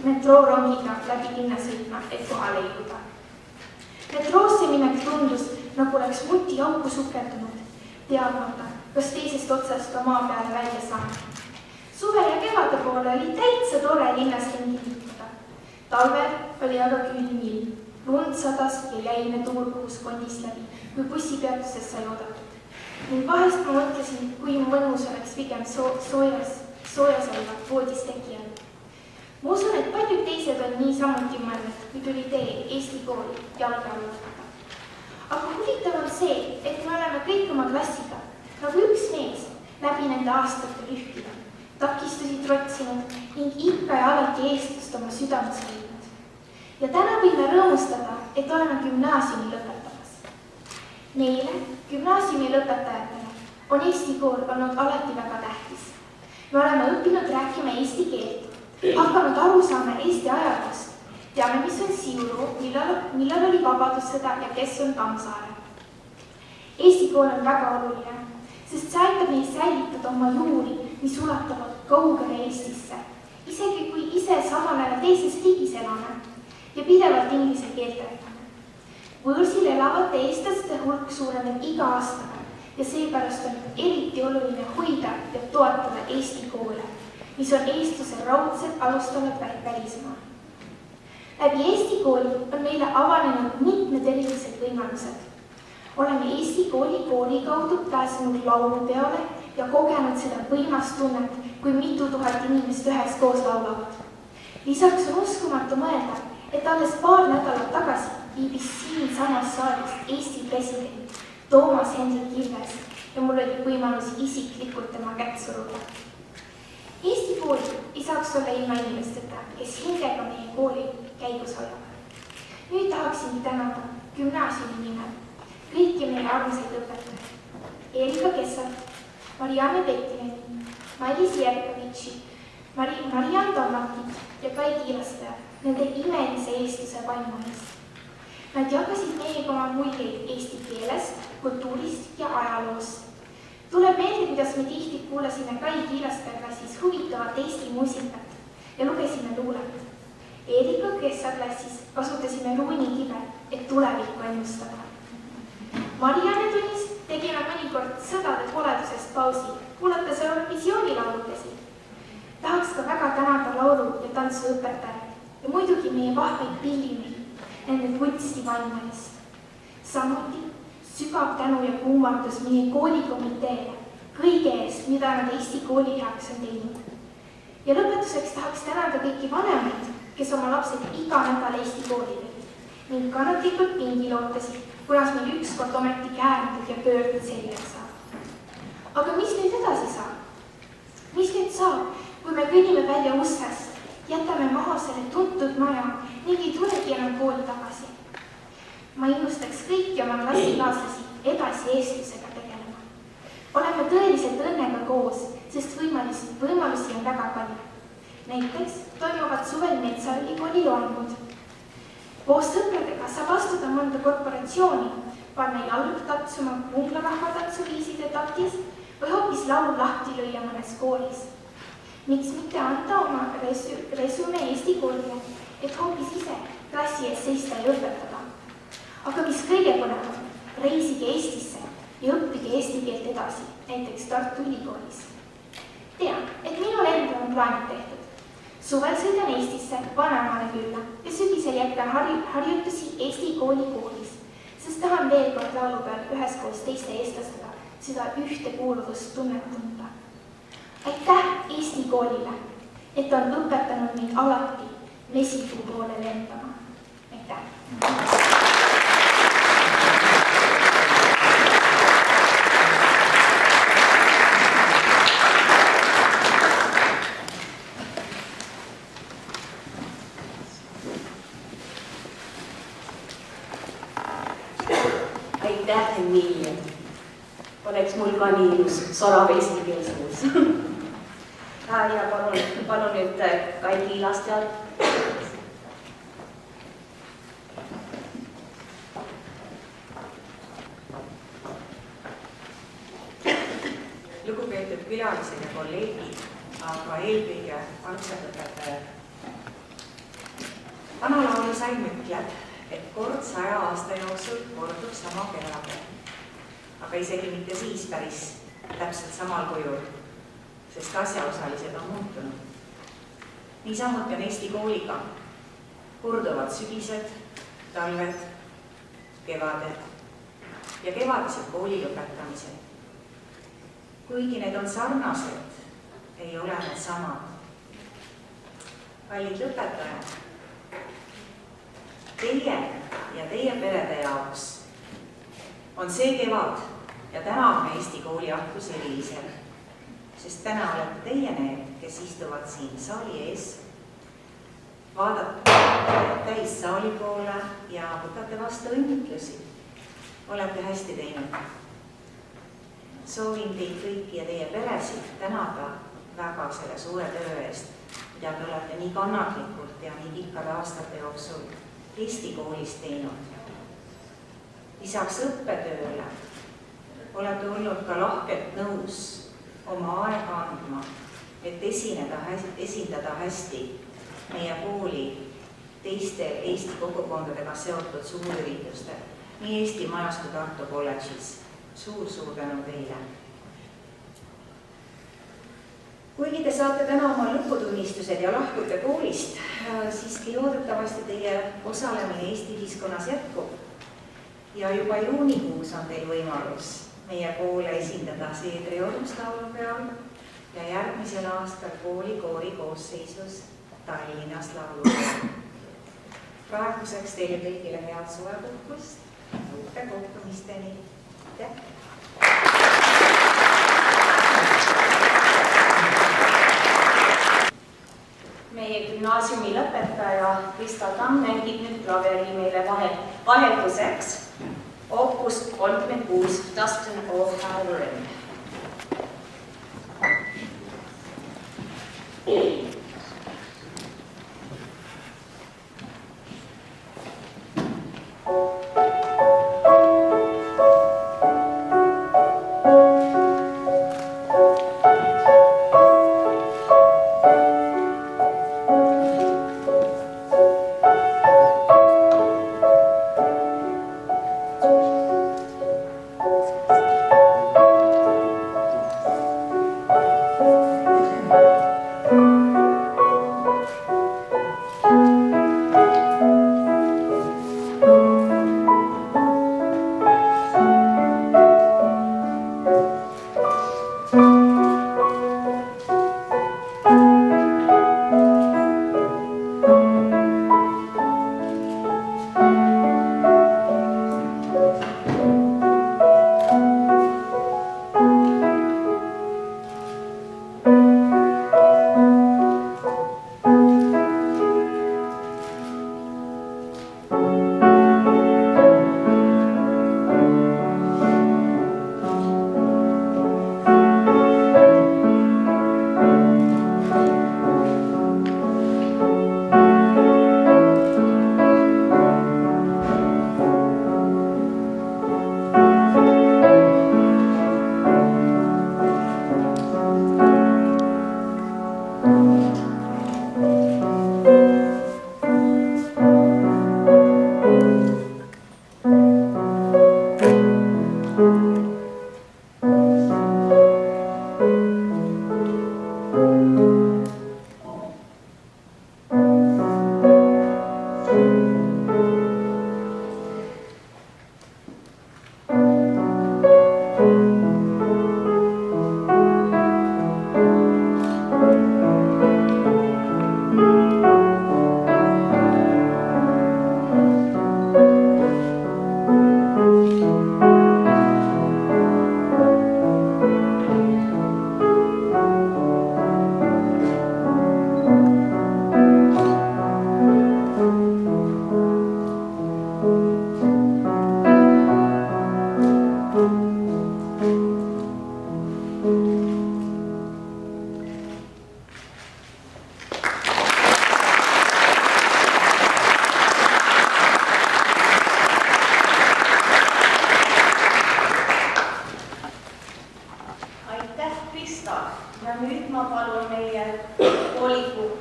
metroorongiga läbi linna sõitma, et kohale jõuda. Metroosse minek tundus, nagu oleks muti auku sukeldunud, teadmata, kas teisest otsast ka maa peale välja saanud. Suve ja kevade poole oli täitsa tore linnas ringi liikuda. Talvel oli aga külm ilm, lund sadas ja jäine tuul puhus kondist läbi, kui bussipeatuses sai oodatud. Ning vahest ma mõtlesin, kui mõnus oleks pigem soojas olla voodis teki all. Ma usun, et paljud teised on nii samuti mõelnud, kui tuli tee Eesti kooli jalge alla võtta. Aga huvitav on see, et me oleme kõik oma klassiga, nagu üks mees, läbi nende aastate lühkida, takistusi trotsinud ning ikka ja alati eestlust oma südames leidnud. Ja täna võime rõõmustada, et oleme gümnaasiumi lõpetamas. Neile, gümnaasiumi lõpetajatele, on Eesti kool olnud alati väga tähtis. Me oleme õppinud rääkima eesti keelt, hakanud aru saama Eesti ajaloost, teame, mis on Siuru, millal oli vabadussõda ja kes on Tammsaare. Eesti kool on väga oluline, sest see aitab meil säilitada oma juuri, mis ulatavad kaugele Eestisse, isegi kui ise samal ajal teises riigis elame ja pidevalt inglise keelt räägime. Võõrsil elavate eestlaste hulk suureneb iga aastaga ja seepärast on eriti oluline hoida ja toetada Eesti koole, mis on eestluse raudselt alustanud välismaal. Läbi Eesti kooli on meile avanenud mitmed erilised võimalused. Oleme Eesti kooli kaudu pääsenud laulupeole ja kogenud seda võimast tunnet, kui mitu tuhat inimest üheskoos laulavad. Lisaks on uskumatu mõelda, et alles paar nädalat tagasi viibis siin samas saalis Eesti president Toomas Hendrik Ilves ja mul oli võimalus isiklikult tema kätt suruda. Eesti kool ei saaks olla ilma inimesteta, kes hingega meie kooli käigus hoiavad. Nüüd tahaksingi tänada gümnaasiumi nimel kõiki meie armsaid õpetajaid, Erika Kessat, Marianne Pettineni, Mailis Jerkovitši, Mariann Tommakit ja Kai Kiilastajad nende imelise eestluse vaimu eest. Nad jagasid meiega oma muljeid eesti keelest, kultuurist ja ajaloost. Tuleb meelde, kuidas me tihti kuulasime Kai Kiilastaja klassis huvitavat eesti muusikat ja lugesime luulet. Erika Kessa klassis kasutasime ruunikive, et tulevikku ennustada. Marianne tunnis tegime mõnikord sõdade koledusest pausi, kuulates Eurovisioonilaulukesi. Tahaks ka väga tänada laulu- ja tantsuõpetajaid ja muidugi meie vahvaid pillimehi nende kunstivaimu eest. Samuti sügav tänu ja kummardus meie koolikomiteele kõige eest, mida nad Eesti kooli heaks on teinud. Ja lõpetuseks tahaks tänada kõiki vanemaid, kes oma lapsed iga nädal Eesti kooli tõid ning kannatlikult pingil ootasid, kunas meil ükskord ometi käärmatud ja pöördud seljas saab. Aga mis nüüd edasi saab? Mis nüüd saab, kui me kõnnime välja ussest jätame maha selle tuntud maja ning ei tulegi enam kooli tagasi. Ma innustaks kõiki oma klassikaaslasi edasi eestlusega tegelema. Oleme tõeliselt õnnega koos, sest võimalusi on väga palju. Näiteks toimuvad suvel Metsaülikooli loengud. Koos sõpradega saab astuda mõnda korporatsiooni, panna jalg tatsuma punglarahva tantsuviiside taktis või hoopis laul lahti lüüa mõnes koolis. Miks mitte anda oma resume Eesti koolile, et hoopis ise klassi ees seista ja õpetada. Aga mis kõige põnevam, reisige Eestisse ja õppige eesti keelt edasi, näiteks Tartu Ülikoolis. Tean, et minul endal on plaanid tehtud. Suvel sõidan Eestisse Vanemaale külla ja sügisel jätkan harjutusi Eesti kooli koolis, sest tahan veel kord laulu peal üheskoos teiste eestlastega seda ühtekuuluvust tunnet tunda. Aitäh Eesti koolile, et on õpetanud mind alati mesipuu poole lendama. Aitäh! Aitäh, Emilia! Oleks mul ka nii ilus sorav eesti keel suus. Ja palun nüüd Kaidi Lastel. Lugupeetud külalised ja kolleegid, aga eelkõige armsad õpetajad. Vanalaulu sain ütleb, et kord 100 aasta jooksul kordub sama kevadel. Aga isegi mitte siis päris täpselt samal kujul, sest asjaosalised on muutunud. Niisamuti on Eesti kooliga. Korduvad sügised, talved, kevaded ja kevadised kooli lõpetamised. Kuigi need on sarnased, ei ole need samad. Kallid lõpetajad, teie ja teie perede jaoks on see kevad ja tänavune Eesti kooli aktus erilisel, sest täna olete teie need, kes istuvad siin saali ees, vaadate täis saali poole ja võtate vastu õnnitlusi. Olete hästi teinud. Soovin teid kõiki ja teie peresid tänada väga selle suure töö eest, mida te olete nii kannatlikult ja nii pikkade aastate jooksul Eesti koolis teinud. Lisaks õppetööle olete olnud ka lahkelt nõus oma aega andma, et esindada hästi meie kooli teiste Eesti kogukondadega seotud suurüritustel, nii Eesti Majas kui Tartu kolledžis. Suur-suur tänu teile. Kuigi te saate täna oma lõputunnistused ja lahkute koolist, siiski loodetavasti teie osalemine Eesti ühiskonnas jätkub. Ja juba juunikuus on teil võimalus meie koole esindada Seedri oruslaulu peal ja järgmisel aastal kooli koori koosseisus Tallinnas laulu peal. Praeguseks teile kõigile head suvepuhkust, uute kohtumisteni. Meie gümnaasiumi lõpetaja Krista Tamm mängib nüüd klaveri meile vahelduseks opus 36 Dustin of Howering.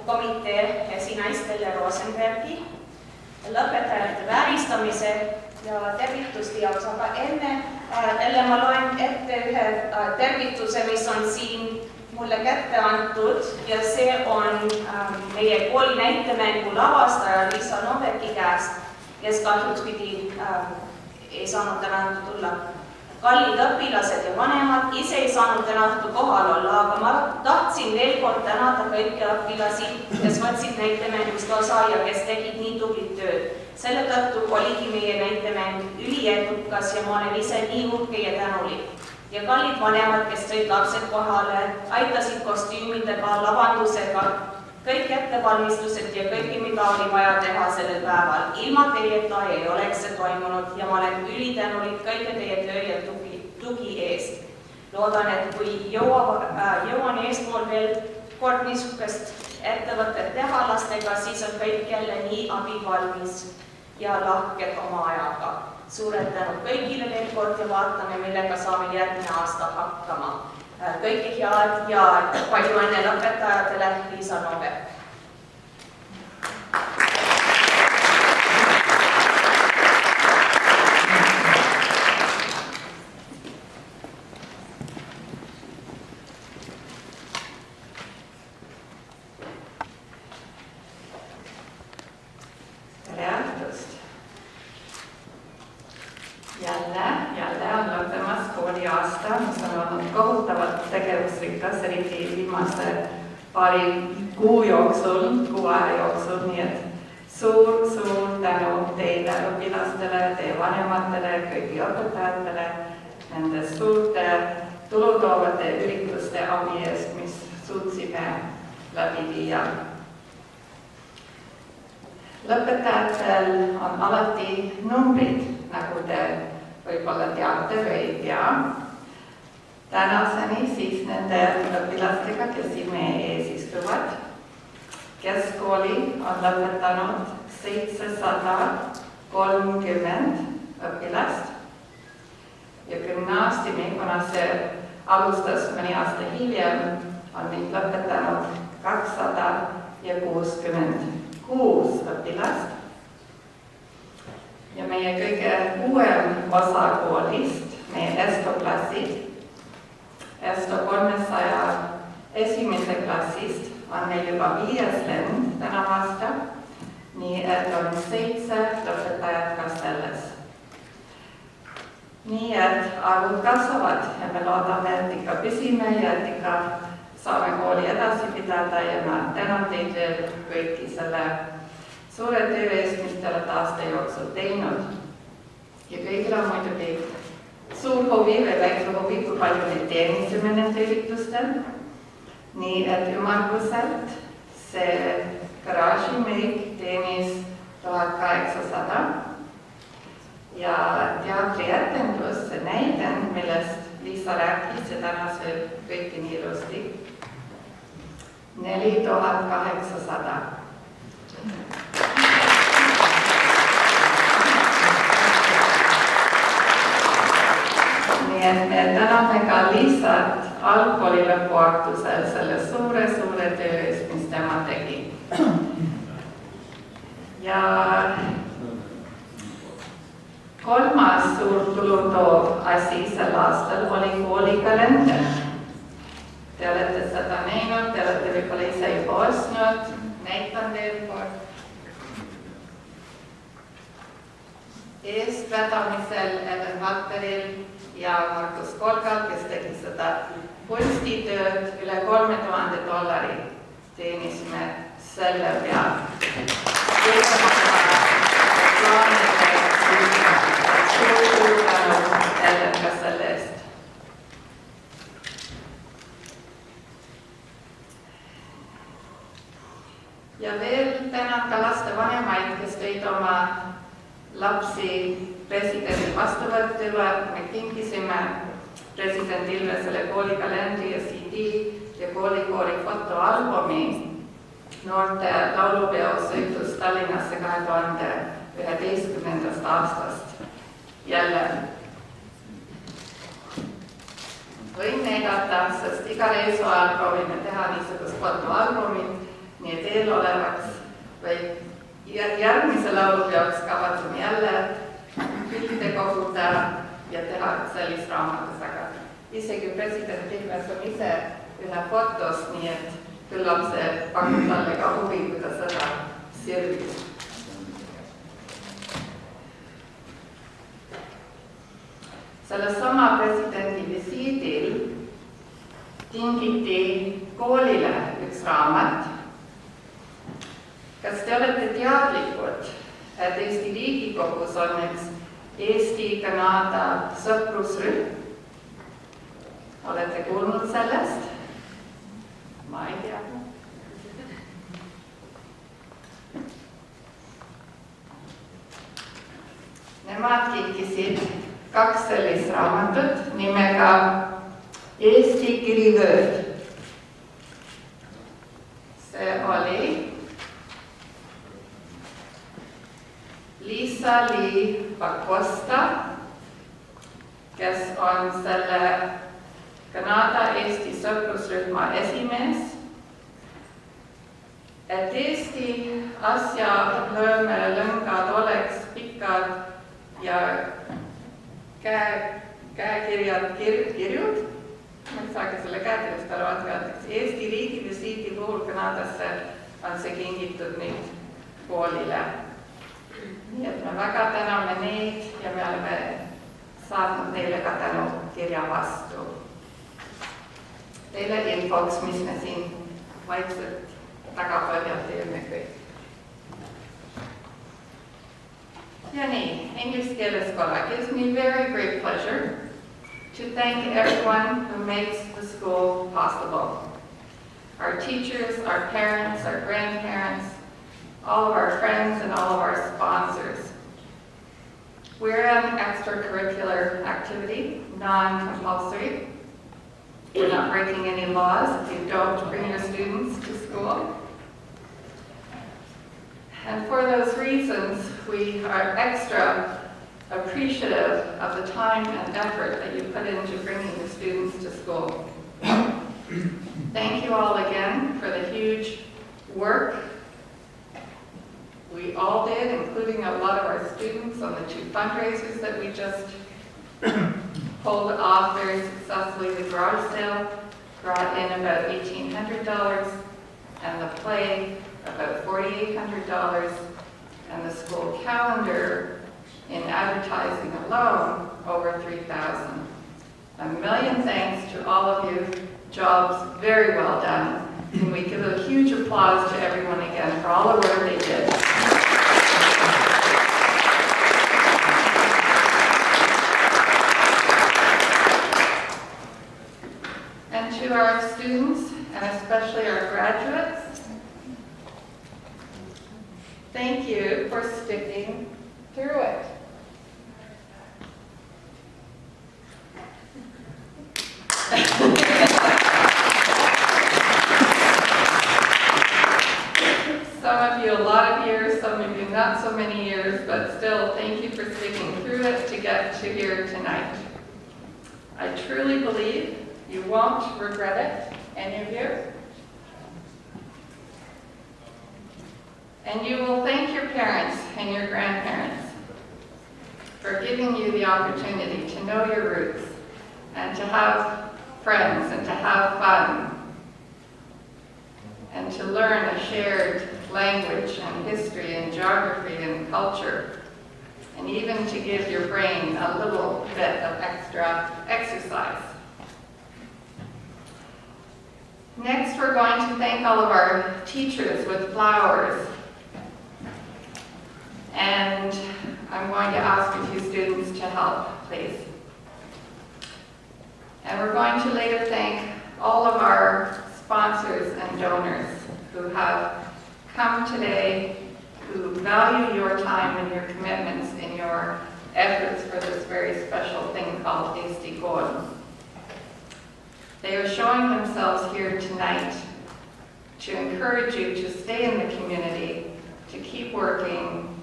komitee esinaist Helle Rosenbergi lõpetajate vääristamise ja tervituste jaoks, aga enne ma loen ette ühe tervituse, mis on siin mulle kätte antud ja see on meie kooli näitemängu lavastaja Liisa Noveki käest, kes kahjuks ei saanud täna tulla. Kallid õpilased ja vanemad ise ei saanud täna õhtu kohal olla, aga ma tahtsin veel kord tänada kõiki õpilasi, kes võtsid näitemängust osa ja kes tegid nii tublit tööd. Selle tõttu oligi meie näitemäng üliedukas ja ma olen ise nii uhke ja tänulik. Ja kallid vanemad, kes tõid lapsed kohale, aitasid kostüümidega, lavandusega, kõik ettevalmistused ja kõike, mida oli vaja teha sellel päeval. Ilma teieta ei oleks see toimunud ja ma olen ülitänulik kõige teie töö ja tugi eest. Loodan, et kui jõuan eespool veel kord niisugust ettevõtet teha lastega, siis on kõik jälle nii abivalmis ja lahked oma ajaga. Suured tänu kõigile veel kord ja vaatame, millega saame järgmine aasta hakkama. Kõike head ja palju õnne lõpetajatele, Liisa Novek. Tere õhtust! Jälle on lõppemas kooliaasta, mis on olnud kohutavalt tegevusrikas, eriti viimase paari kuu aja jooksul, nii et suur tänu teile õpilastele, teie vanematele, kõigi õpetajatele, nende suurte tulutoovate ürituste abi eest, mis suutsime läbi viia. Lõpetajatel on alati numbrid, nagu te võib-olla teate või ei tea. Tänaseni siis nende õpilastega, kes siin meie ees istuvad. Keskkooli on lõpetanud 730 õpilast ja gümnaasiumi, kuna see alustas mõni aasta hiljem, on nüüd lõpetanud 266 õpilast. Ja meie kõige uuem osa koolist, meie Esto-klassid, Esto 301 klassist on meil juba 5. lend täna aasta, nii et on 7 lõpetajat ka selles. Nii et arvud kasvavad ja me loodame, et ikka püsime ja et ikka saame kooli edasi pidada ja ma tänan teid veel kõiki selle suure töö eest, mis te olete aasta jooksul teinud. Ja kõigil on muidugi suur huvi või väike huvi, kui palju me teenisime nende üritustel. Nii et ümmarguselt see garaažimeik teenis 1800 ja teatrietendus, see näiden, millest Liisa rääkis ja täna see kõiki nii ilusti, 4800. Nii et me täname ka Liisat algkooli lõpuaktusel selle suure töö eest, mis tema tegi. Ja kolmas suur tulutoov asi sel aastal oli koolikalender. Te olete seda näinud, te olete võib-olla ise juba ostnud, näitan veel kord. Eestvedamisel Ellen Valteril ja Markus Kolgal, kes tegi seda kunstitööd, üle $3000 teenisime selle peal. Suur tänu Ellen ka selle eest. Ja veel tänan ka laste vanemaid, kes tõid oma lapsi presidendi vastuvõtule. Me kinkisime president Ilvesele koolikalendri ja CD ja koolikoori fotoalbumi noorte laulupeo sõitus Tallinnasse 2011. aastast. Jälle võin näidata, sest iga reisu ajal proovime teha niisugust fotoalbumit, nii et eelolevaks või järgmise laulupeoks kavatseme jälle pilte koguda ja teha sellist raamatus, aga isegi president Ilves on ise ühe fotos, nii et küllap see pakub talle ka huvi, kui ta seda sirvib. Sellesama presidendi visiidil tingiti koolile üks raamat. Kas te olete teadlikud, et Eesti Riigikogus on üks Eesti-Kanada sõprusrühm? Olete kuulnud sellest? Ma ei tea. Nemad kinkisid 2 sellist raamatut nimega Eesti kirivööd. See oli Liisa-Lee Pakosta, kes on selle Kanada-Eesti sõprusrühma esimees, et Eesti asjalõngad oleks pikad ja kirjud, ma ei saagi selle käekirjast aru, Eesti riigi visiidi puhul Kanadasse on see kingitud nüüd koolile. Nii et me väga täname neid ja me oleme saatnud neile ka tänukirja vastu. Teile infoks, mis me siin vaikselt tagapõhjalt teeme kõik. Ja nii, inglise keeles korra. It gives me very great pleasure to thank everyone who makes the school possible. Our teachers, our parents, our grandparents, all of our friends and all of our sponsors. We're an extracurricular activity, non-compulsory. We're not breaking any laws if you don't bring your students to school. And for those reasons, we are extra appreciative of the time and effort that you put into bringing your students to school. Thank you all again for the huge work we all did, including a lot of our students on the 2 fundraisers that we just pulled off very successfully. The garage sale brought in about $1,800, and the play about $4,800, and the school calendar in advertising alone over $3,000. A million thanks to all of you. Jobs very well done. And we give a huge applause to everyone again for all the work they did. And to our students, and especially our graduates, thank you for sticking through it. Some of you a lot of years, some of you not so many years, but still thank you for sticking through it to get to here tonight. I truly believe you won't regret it, any of you. And you will thank your parents and your grandparents for giving you the opportunity to know your roots and to have friends and to have fun and to learn a shared language and history and geography and culture, and even to give your brain a little bit of extra exercise. Next, we're going to thank all of our teachers with flowers. And I'm going to ask a few students to help, please. And we're going to later thank all of our sponsors and donors who have come today, who value your time and your commitments in your efforts for this very special thing called Eesti Kool. They are showing themselves here tonight to encourage you to stay in the community, to keep working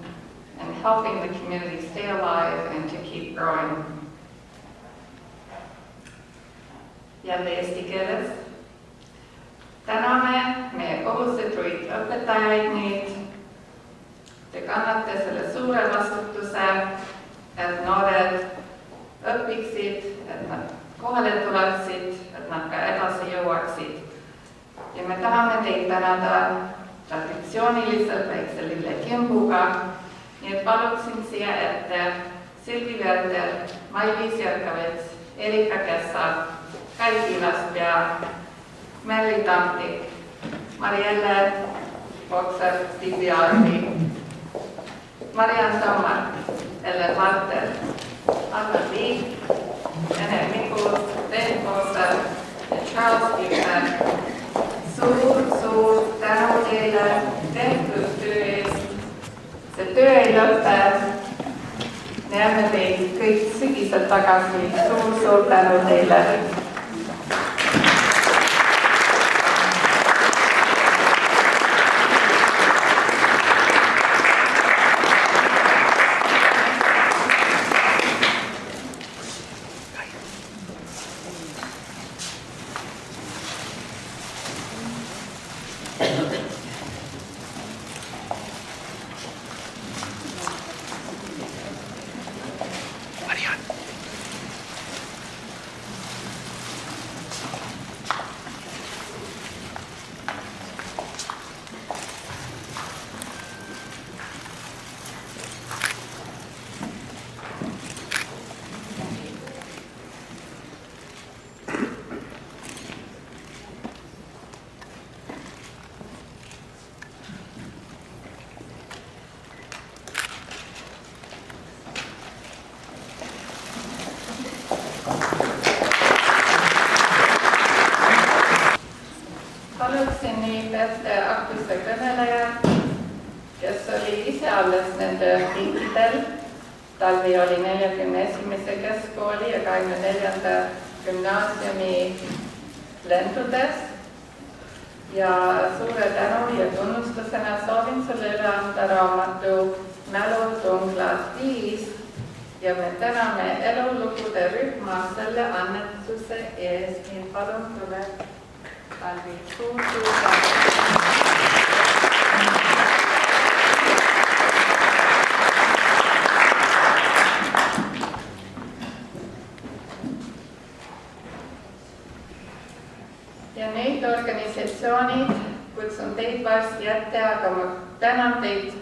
and helping the community stay alive and to keep growing. Ja, Eesti keeles. täname meie kohusetuid õpetajaid nüüd. Te kannate selle suure vastutuse, et noored õpiksid, et nad kohale tuleksid, et nad ka edasi jõuaksid. Ja me tahame teid tänada traditsiooniliselt väikse lillekimbuga. Nii et paluksin siia ette Silvi Verder, Mailis Järkavets, Erika Kessa, Kai Kilaspea, Melli Tamtik, Marielle Bokser, Tiivi Arvi, Mariann Tammar, Ellen Martel, Anna Liik, Ene Mikus, Ben Koser ja Charles Gibson. Suur tänu teile tehtud töö eest. See töö ei lõpe. Näeme teid kõik sügisel tagasi. Suur tänu teile. Paluksin nii ette Aktuse kõneleja, kes oli ise alles nende riikidel. Talvi oli 41. keskkooli ja 24. gümnaasiumi lendudes. Ja suure tänu ja tunnustusena soovin sulle üle anda raamatu Mälutunglas 5 ja me täname elulugude rühma selle annetuse eest. Nii palun tule. Suur ja neid organisatsioonid kutsun teid varsti ette, aga ma tänan teid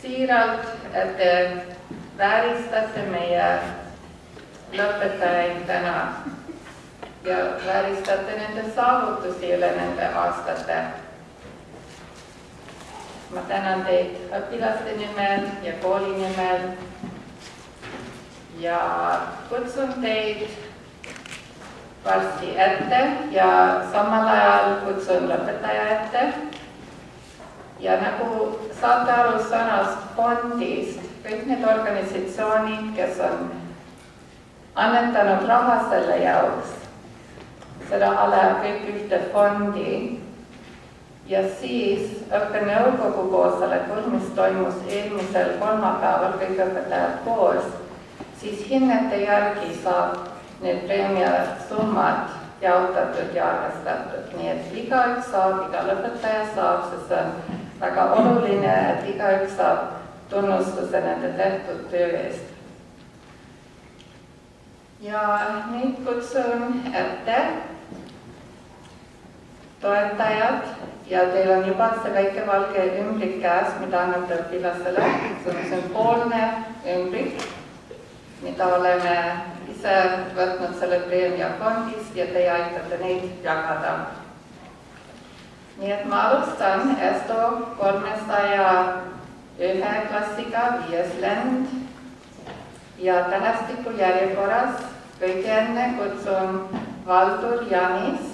siiralt, et te vääristate meie lõpetajaid täna ja vääristate nende saavutusi üle nende aastate. Ma tänan teid õpilaste nimel ja kooli nimel ja kutsun teid varsti ette ja samal ajal kutsun lõpetaja ette. Ja nagu saate aru sõnast fondist, kõik need organisatsioonid, kes on annetanud raha selle jaoks, see raha läheb kõik ühte fondi ja siis õppenõukogu koosolekul, mis toimus eelmisel kolmapäeval kõik õpetajad koos, siis hinnete järgi saab need preemiasummad jaotatud ja arvestatud. Nii et igaüks saab, iga lõpetaja saab, sest see on väga oluline, et igaüks saab tunnustuse nende tehtud töö eest. Ja nüüd kutsun ette toetajad ja teil on juba see väike valge ümbrik käes, mida annate õpilasele. See on sümboolne ümbrik, mida oleme ise võtnud selle preemia fondist ja teie aitate neid jagada. Nii et ma alustan ESTO 301 klassiga 5. lend ja tähestiku järjekorras kõige enne kutsun Valdur Janis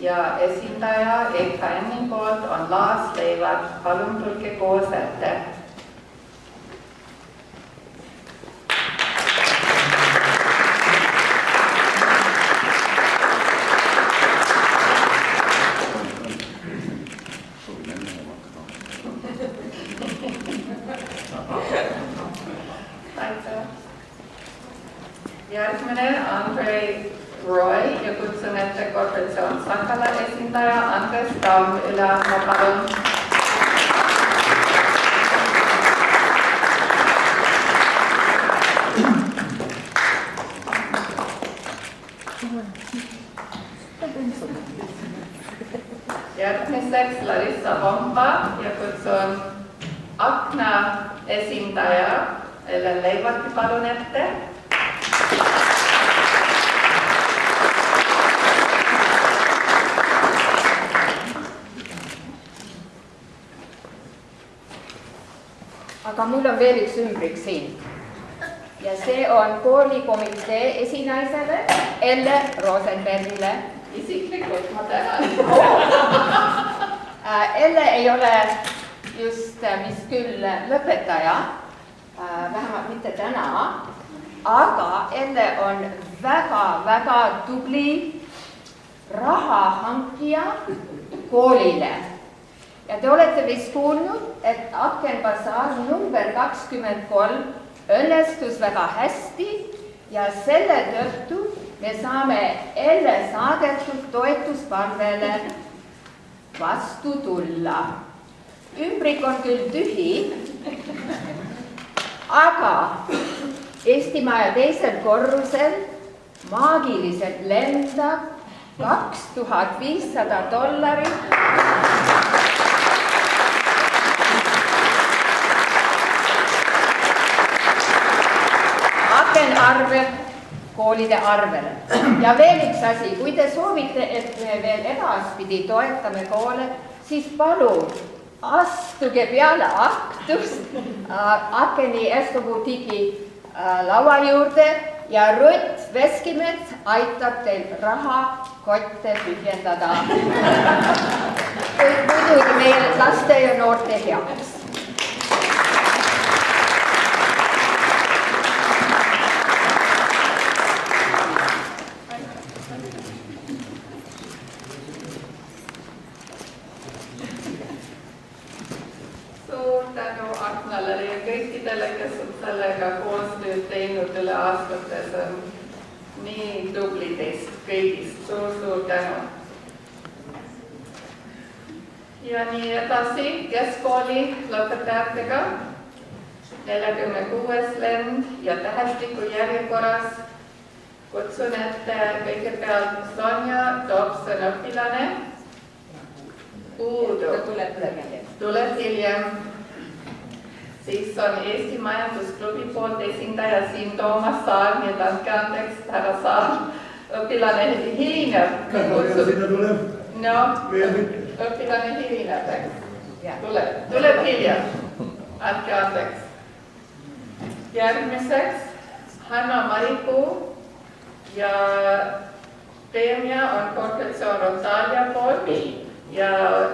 ja esindaja EKN-i poolt on Laas Leivad. Palun tulge koos ette. Järgmine Andrei Roy ja kutsun ette korporatsioon Sakala esindaja Andres Tamm üle andma, palun. Järgmiseks Larissa Pompa ja kutsun Akna esindaja Ellen Leivarti palun ette. Aga mul on veel üks ümbrik siin ja see on koolikomitee esinaisele Elle Rosenbergile. Isiklikult ma tänan. Elle ei ole just mis küll lõpetaja, vähemalt mitte täna, aga Elle on väga-väga tubli rahahankija koolile. Ja te olete vist kuulnud, et Akenbasaar number 23 õnnestus väga hästi ja selle tõttu me saame Elle saadetud toetuspalvele vastu tulla. Ümbrik on küll tühi, aga Eestimaja teisel korrusel maagiliselt lendab $2500 akenarved koolide arvele. Ja veel üks asi, kui te soovite, et me veel edaspidi toetame koole, siis palun astuge peale aktust Akeni Eskobutiigi laua juurde ja Rutt Veskimets aitab teil rahakotte tühjendada. Muidugi meie laste ja noorte heaks. Kes on sellega koostööd teinud üle aastates on nii tubli teist kõigist. Suur tänu. Ja nii edasi keskkooli lõpetajatega 46. lend ja tähestiku järjekorras kutsun ette kõigepealt Sonja Dobson õpilane. Tuleb hiljem. Siis on Eesti Majandusklubi poolt esindaja siin Toomas Saar, nii et andke andeks, härra Saar, õpilane hilineb. No, õpilane hilineb, tuleb hiljem, andke andeks. Järgmiseks Hanna Maripuu ja preemia on korporatsioon Rotalia poolt ja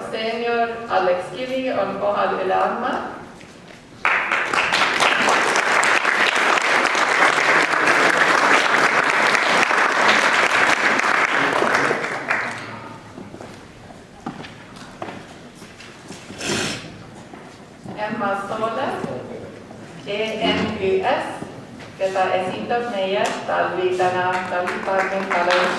senior Alex Kivi on kohal üle andma. Emma Soole, ENÜS, keda esindab meie Talvi täna, Talvi Parmin palun.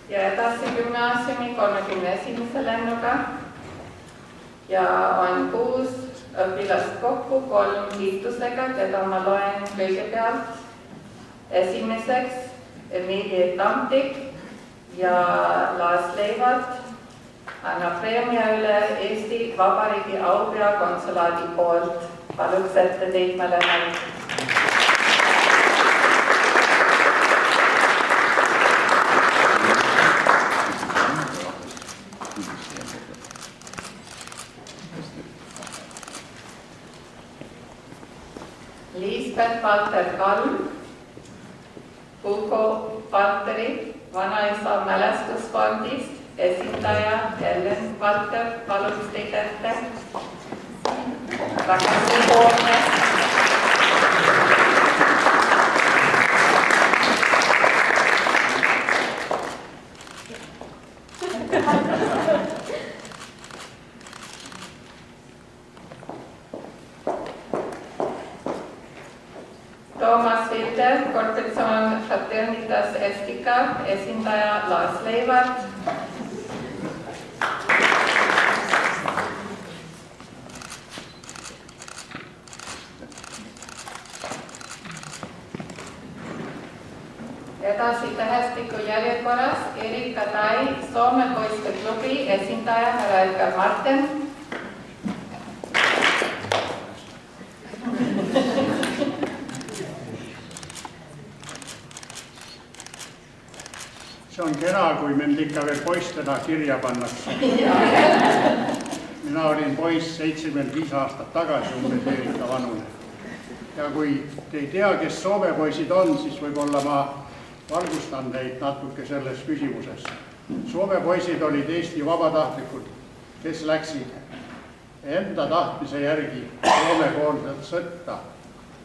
Ja edasi gümnaasiumi 31. lennuga ja on 6 õpilast kokku 3 liitusega, keda ma loen kõigepealt. Esimeseks Emilie Tamtik ja Laas Leivart annab preemia üle Eesti Vabariigi Aupea konsulaadi poolt. Paluks ette teid mõlemad. Liisbeth Valter Kalm, Hugo Valteri vanaisa mälestusfondist, esindaja Ellen Valter, paluks teid ette. Väga suupoolne. korporatsioon Fraternitas Estica esindaja Lars Leivart. Edasi tähestiku järjekorras Erika Tai, Soome poiste klubi esindaja härra Edgar Marten. See on kena, kui mind ikka veel poistena kirja pannakse. Mina olin poiss 75 aastat tagasi umbes Erika vanune. Ja kui te ei tea, kes Soome poisid on, siis võib-olla ma valgustan teid natuke selles küsimuses. Soome poisid olid Eesti vabatahtlikud, kes läksid enda tahtmise järgi Soome-poolselt sõtta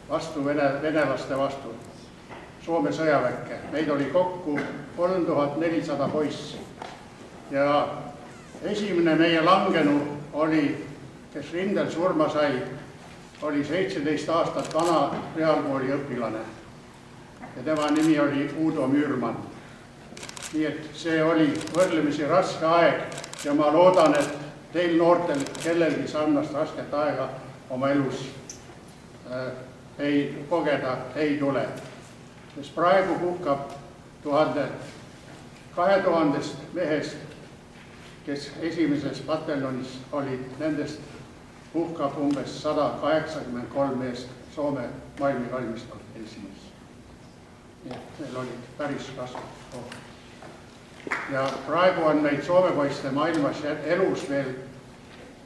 vastu venelaste vastu Soome sõjaväkke. Meid oli kokku 3400 poissi. Ja esimene meie langenu oli, kes rindel surma sai, oli 17 aastat vana reaalkooli õpilane. Ja tema nimi oli Udo Müürmann. Nii et see oli võrdlemisi raske aeg ja ma loodan, et teil noortel kellelgi sarnast rasket aega oma elus ei kogeda ei tule. Sest praegu puhkab 2000 mehest, kes esimeses pataljonis olid, nendest puhkab umbes 183 meest Soome maailmakalmistul Helsingis. Meil olid päris raskud. Ja praegu on meid Soome poiste maailmas elus veel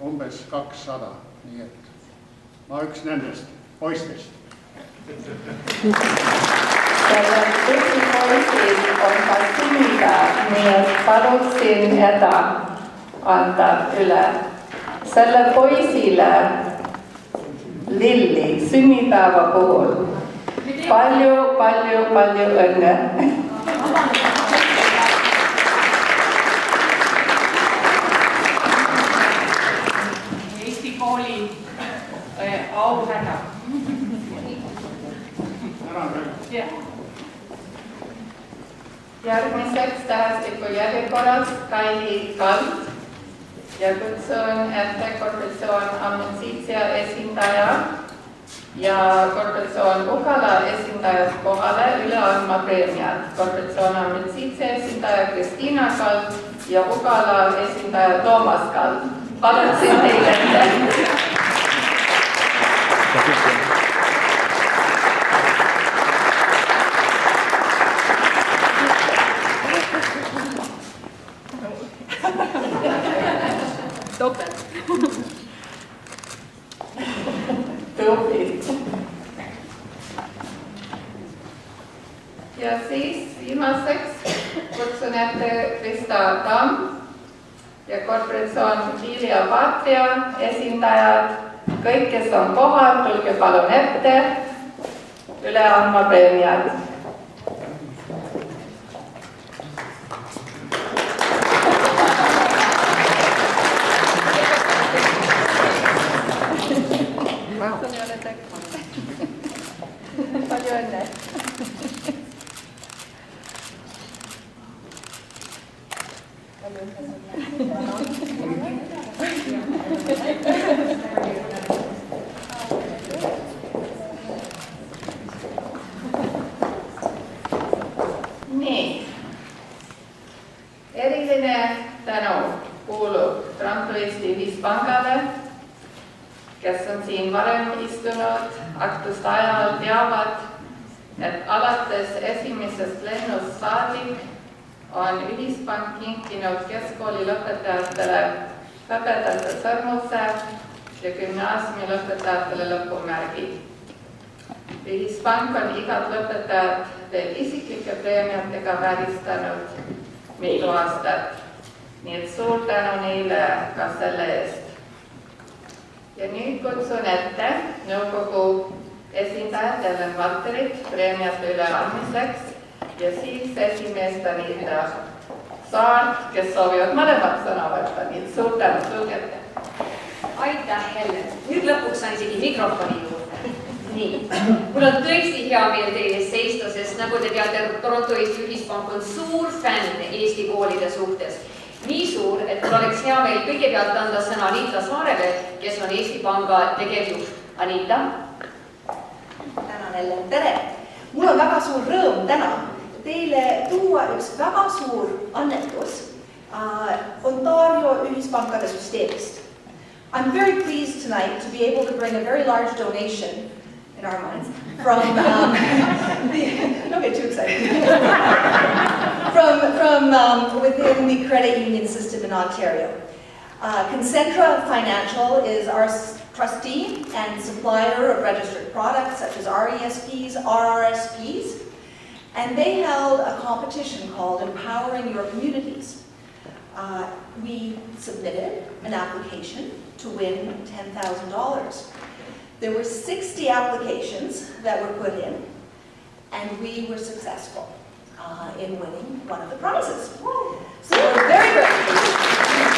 umbes 200. Nii et ma üks nendest poistest. Selle poisid on ka sünnipäev, nii et paluksin Eda anda üle selle poisile Lilli sünnipäeva puhul. Palju õnne. Eesti kooli auhänna. Järgmiseks tähestiku järjekorras Kaili Kald ja kutsun ette korporatsioon Amnesia esindaja ja korporatsioon Ukala esindajad kohale üle andma preemiat. Korporatsioon Amnesia esindaja Kristiina Kald ja Ukala esindaja Toomas Kald. Paluksin teile ette. Topelt. Tubli. Ja siis viimaseks kutsun ette Krista Tamm ja korporatsioon Vilja Patria esindajad. Kõik, kes on kohal, tulge palun ette üle andma preemiat. Palju õnne. Nii. Eriline tänu kuulub Tramto Eesti Ühispangale, kes on siin varem istunud, aktuste ajal teavad, et alates esimesest lennust saadik on Ühispank kinkinud keskkooli lõpetajatele hõbedate sõrmuse ja gümnaasiumi lõpetajatele lõpumärgid. Ühispank on igat lõpetajat veel isiklike preemiatega vääristanud mitu aastat, nii et suur tänu neile ka selle eest. Ja nüüd kutsun ette nõukogu esindajad Ellen Valterit preemiate üleandmiseks ja siis esimeest Anita Saart, kes soovivad mõlemad sõna võtta, nii suur tänu, tulge ette. Aitäh, Helen. Nüüd lõpuks sain isegi mikrofoni juurde. nii, mul on tõesti hea meel teie ees seista, sest nagu te teate, Toronto Eesti Ühispank on suur fänn Eesti koolide suhtes. Nii suur, et mul oleks hea meel kõigepealt anda sõna Anita Saarele, kes on Eesti Panga tegevjuht. Anita. Tänan jälle, tere! Mul on väga suur rõõm täna teile tuua üks väga suur annetus Ontario ühispankade süsteemist. I'm very pleased tonight to be able to bring a very large donation, in our minds, from don't get too excited, from within the credit union system in Ontario. Concentra Financial is our trustee and supplier of registered products such as RESPs, RRSPs, and they held a competition called Empowering Your Communities. We submitted an application to win $10,000. There were 60 applications that were put in, and we were successful in winning one of the prizes. So we're very, very pleased.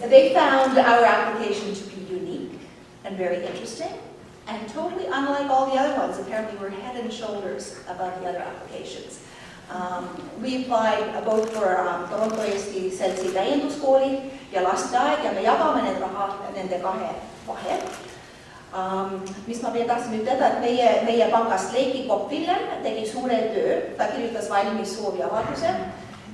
They found our application to be unique and very interesting, and totally unlike all the other ones. Apparently we're head and shoulders above the other applications. We applied both for Toronto Eesti Seltsi täienduskooli ja lasteaed ja me jagame need raha nende kahe vahel. Mis ma veel tahtsin ütelda, et meie pangast Leiki Kopp-Villem tegi suure töö, ta kirjutas valmis sooviavalduse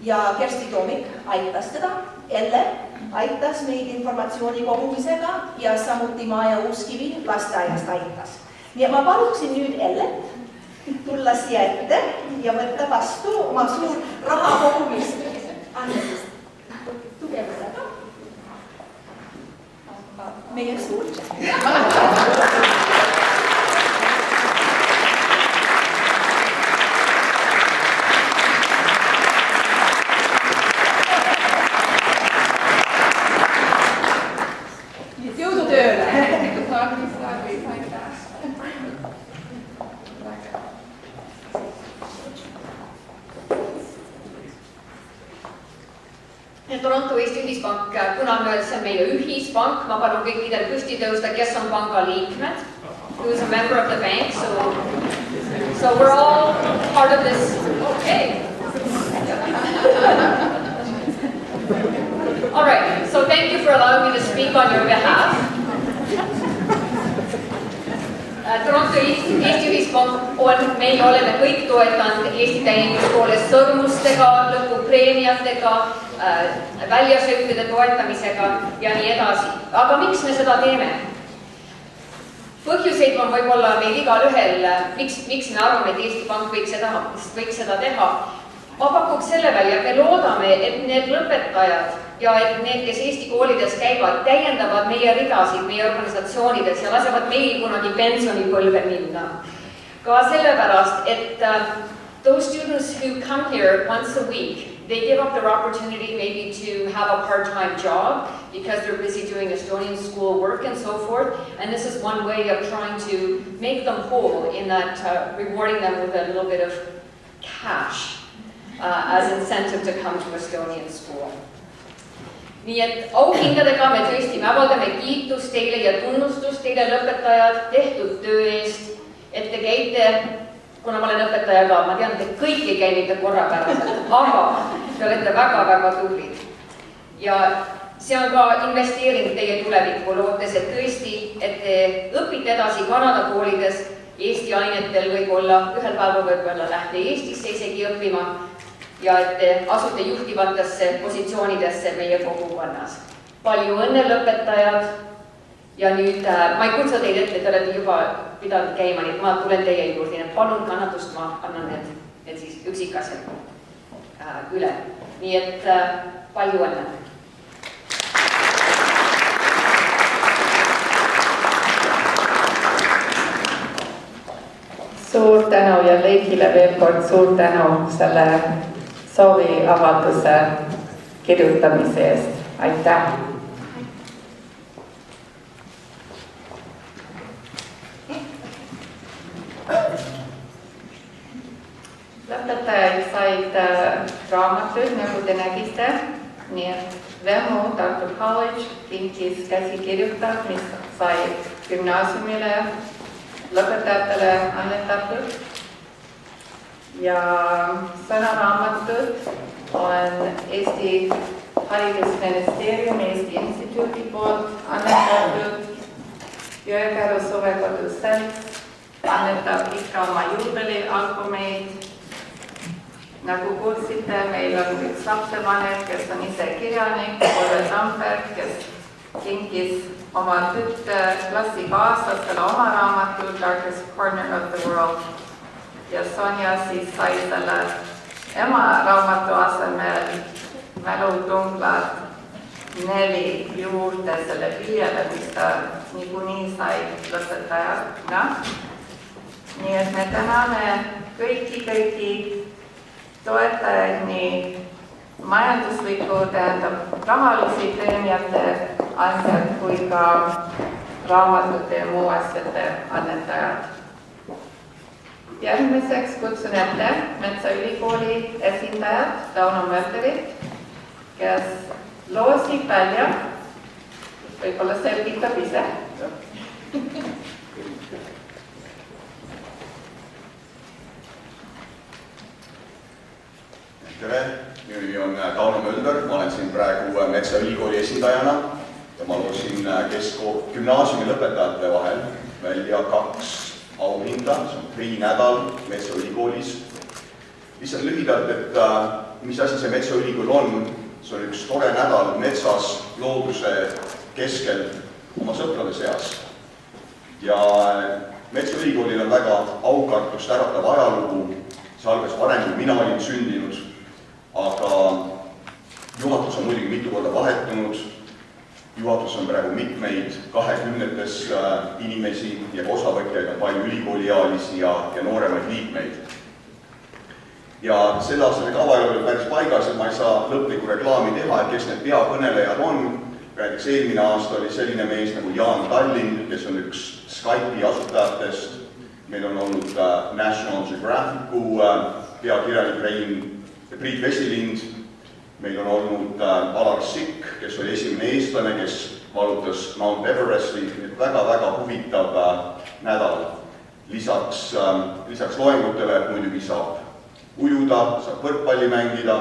ja Kersti Toomik aitas teda. Elle aitas meid informatsiooni kogumisega ja samuti Maja Uuskivi lasteaiast aitas. Nii et ma paluksin nüüd Elle tulla siia ette ja võtta vastu oma suur raha kogumist annetust. Tugevusega. Meie suur. Jõudu tööle. Toronto Eesti Ühispank, kuna see on meie ühispank, ma palun kõikidel püsti tõusta, kes on panga liikmed. Who is a member of the bank, so we're all part of this. Okay. All right, so thank you for allowing me to speak on your behalf. Toronto Eesti Ühispank on, meie oleme kõik toetanud Eesti täienduskoole sõrmustega, lõpupreemiatega, väljasõitude toetamisega ja nii edasi. Aga miks me seda teeme? Põhjuseid on võib-olla meil igal ühel, miks me arvame, et Eesti Pank võiks seda teha. Ma pakuks selle välja, et me loodame, et need lõpetajad ja et need, kes Eesti koolides käivad, täiendavad meie ridasid meie organisatsioonides ja lasevad meil kunagi pensionipõlve minna. Ka sellepärast, et those students who come here once a week, they give up their opportunity maybe to have a part-time job because they're busy doing Estonian school work and so forth. And this is one way of trying to make them whole in that rewarding them with a little bit of cash as incentive to come to Estonian school. Nii et auhindadega me tõesti avaldame kiitust teile ja tunnustust teile lõpetajad tehtud töö eest, et te käite, kuna ma olen õpetaja ka, ma tean, et te kõik ei käi mitte korrapäraselt, aga te olete väga-väga tublid. Ja see on ka investeering teie tulevikku, lootes, et tõesti, et te õpite edasi Kanada koolides, Eesti ainetel võib-olla, ühel päeval võib-olla lähte Eestisse isegi õppima, ja et te asute juhtivatesse positsioonidesse meie kogukonnas. Palju õnne lõpetajad ja nüüd ma ei kutsu teid ette, te olete juba pidanud käima, nii et ma tulen teie juurde, nii et palun kannatust, ma annan need siis üksikasjad üle. Nii et palju õnne! Suur tänu ja Leikile veel kord suur tänu selle sooviavalduse kirjutamise eest. Aitäh! Lõpetajad said raamatuid, nagu te nägite, nii et Vemo Tartu College kinkis käsikirjutab, mis sai gümnaasiumile lõpetajatele annetatud. Ja sõnaraamatud on Eesti Haridusministeeriumi Eesti Instituudi poolt annetatud. Jõekäru suvekodu selts annetab ikka oma juubelialbumeid. Nagu kuulsite, meil on üks lapsevanem, kes on ise kirjanik, Olve Tamberg, kes kinkis oma klassikaaslasele oma raamatu Darkest Corner of the World. Ja Sonja siis sai selle ema raamatu asemel Mälutunglad 4 juurde selle 5, mis ta niikuinii sai lõpetajana. Nii et me täname kõiki toetajaid nii majandusliku, tähendab rahalisi preemiate andjad kui ka raamatute ja muu asjade annetajad. Järgmiseks kutsun ette Metsaülikooli esindajad Tauno Mölderit, kes loosib välja, võib-olla selgitab ise. Tere, minu nimi on Tauno Mölder, ma olen siin praegu Metsaülikooli esindajana ja ma loosin gümnaasiumi lõpetajate vahel välja 2 auhinda, see on Priinädal Metsaülikoolis. Lihtsalt lühidalt, et mis asi see Metsaülikool on, see on üks tore nädal metsas looduse keskel oma sõprade seas. Ja Metsaülikoolil on väga aukartust äratav ajalugu, see algas varem, kui mina olin sündinud, aga juhatus on muidugi mitu korda vahetunud. Juhatus on praegu mitmeid 20-tes inimesi ja osavõtjaid on palju ülikooliealisi ja nooremaid liikmeid. Ja selle aastane kava ei ole päris paigas, et ma ei saa lõplikku reklaami teha, et kes need peakõnelejad on. Räägiks eelmine aasta oli selline mees nagu Jaan Tallinn, kes on üks Skype'i asutajatest. Meil on olnud National Geographicu peakirjanik Priit Vesilind. Meil on olnud Alar Sikk, kes oli esimene eestlane, kes valutas Mount Everesti. Väga-väga huvitav nädal. Lisaks loengutele muidugi saab ujuda, saab võrkpalli mängida,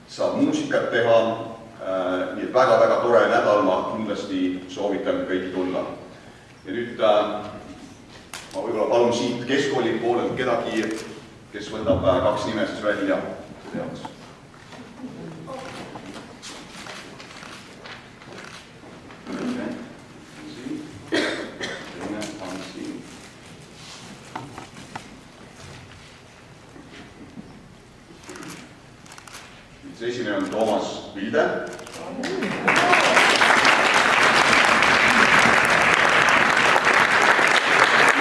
saab muusikat teha. Nii et väga-väga tore nädal, ma kindlasti soovitan kõiki tulla. Ja nüüd ma võib-olla palun siit keskkooli poolelt kedagi, kes võtab 2 nime siis välja. See esimene on Toomas Vilde.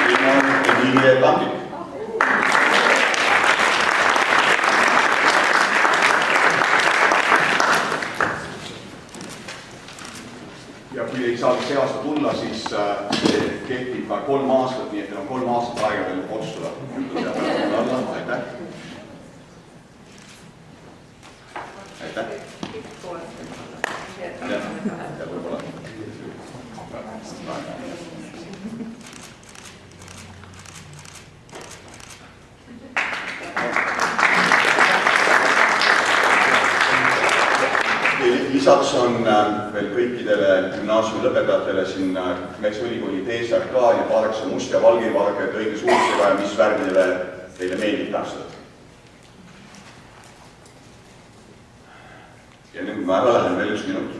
Teine on Emilie Tambik. Ja kui ei saa see aasta tulla, siis kehtib ka 3 aastat, nii et teil on 3 aastat aega veel otsustada. Aitäh. Aitäh. Ja võib-olla. Lisaks on veel kõikidele gümnaasiumi lõpetajatele siin Metsaülikooli T-SRK ja vaadakse must ja valgevarged õige suurusega ja mis värvidele teile meeldib täpselt. Ja nüüd ma ära lähen veel 1 minut.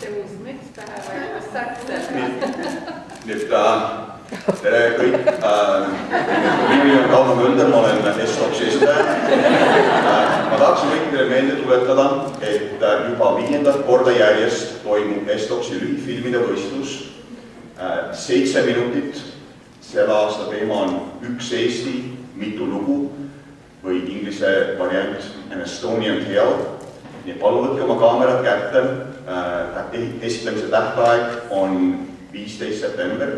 Tõus müts pähe või kus saaks? Nii et tere kõik. Nimi on Tauno Mölder, ma olen Estopsi esindaja. Ma tahaksin kõikidele meelde tuletada, et juba 5. korda järjest toimub Estopsi lühifilmide võistlus. 7 minutit. Selle aasta teema on Üks Eesti, mitu lugu või inglise variant An Estonian Tale. Nii palun võtke oma kaamerad kätte. Esitlemise tähtaeg on 15. september.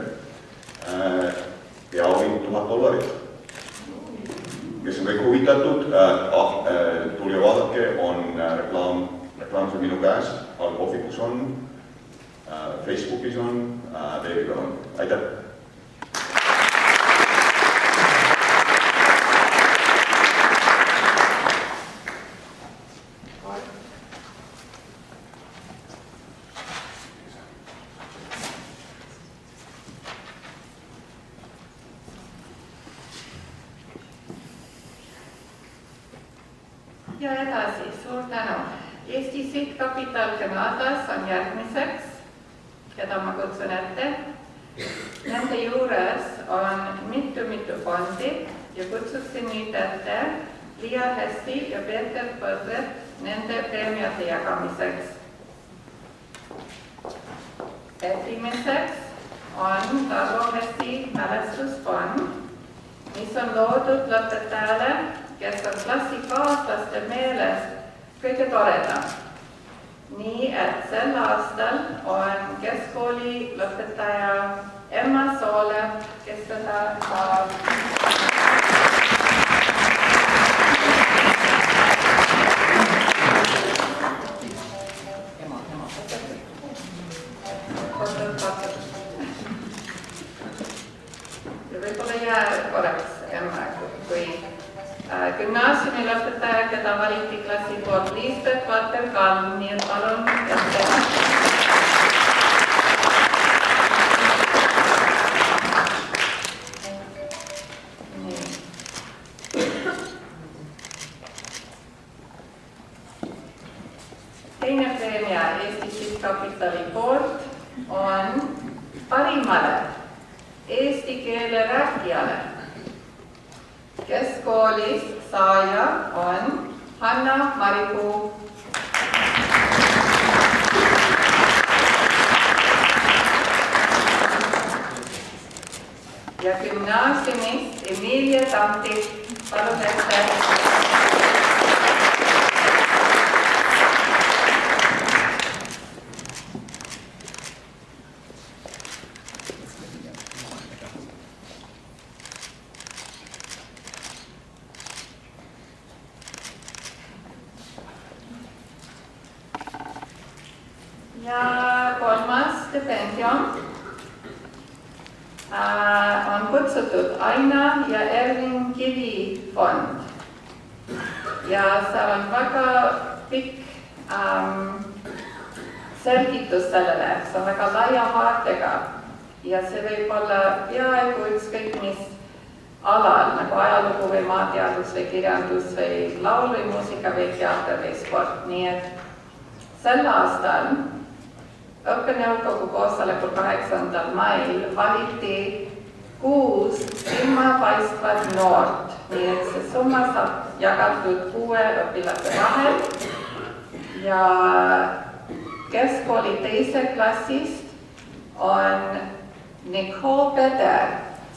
Ja auhind $1000. kes on kõik huvitatud, tulge vaadake, on reklaam see minu käes, kohvikus on, Facebookis on, veebiga on. Aitäh! Ja edasi, suur tänu. Eesti Sihtkapital Granada's on järgmiseks, keda ma kutsun ette. Nende juures on mitu fondi ja kutsuksin nüüd ette Liia Hesti ja Peeter Põldret nende preemiate jagamiseks. Esimeseks on Tarvo Hesti mälestusfond, mis on loodud lõpetajale, kes on klassikaaslaste meelest kõige toredam. Nii et sel aastal on keskkooli lõpetaja Emma Soole, kes seda saab. Ja võib-olla jää korraks Emma, kui gümnaasiumi lõpetaja, keda valiti klassi poolt Liisbeth Vater-Kalm, nii et palun ette. Teine preemia Eesti Sihtkapitali poolt on parimale eesti keele rääkijale. Keskkoolis saaja on Hanna Maripuu. Ja gümnaasiumist Emilia Tamtik, palun ette. Ja kolmas stipendium on kutsutud Aina ja Ervin Kivi fond. Ja seal on väga pikk selgitus sellele, see on väga laia haartega ja see võib olla peaaegu ükskõik mis alal, nagu ajalugu või maateadus või kirjandus või laul või muusika või teater või sport, nii et sel aastal õppenõukogu koosolekul 8. mail valiti 6 silmapaistvat noort, nii et see summa saab jagatud 6 õpilase vahel ja keskkooli teise klassist on Nicole Peder,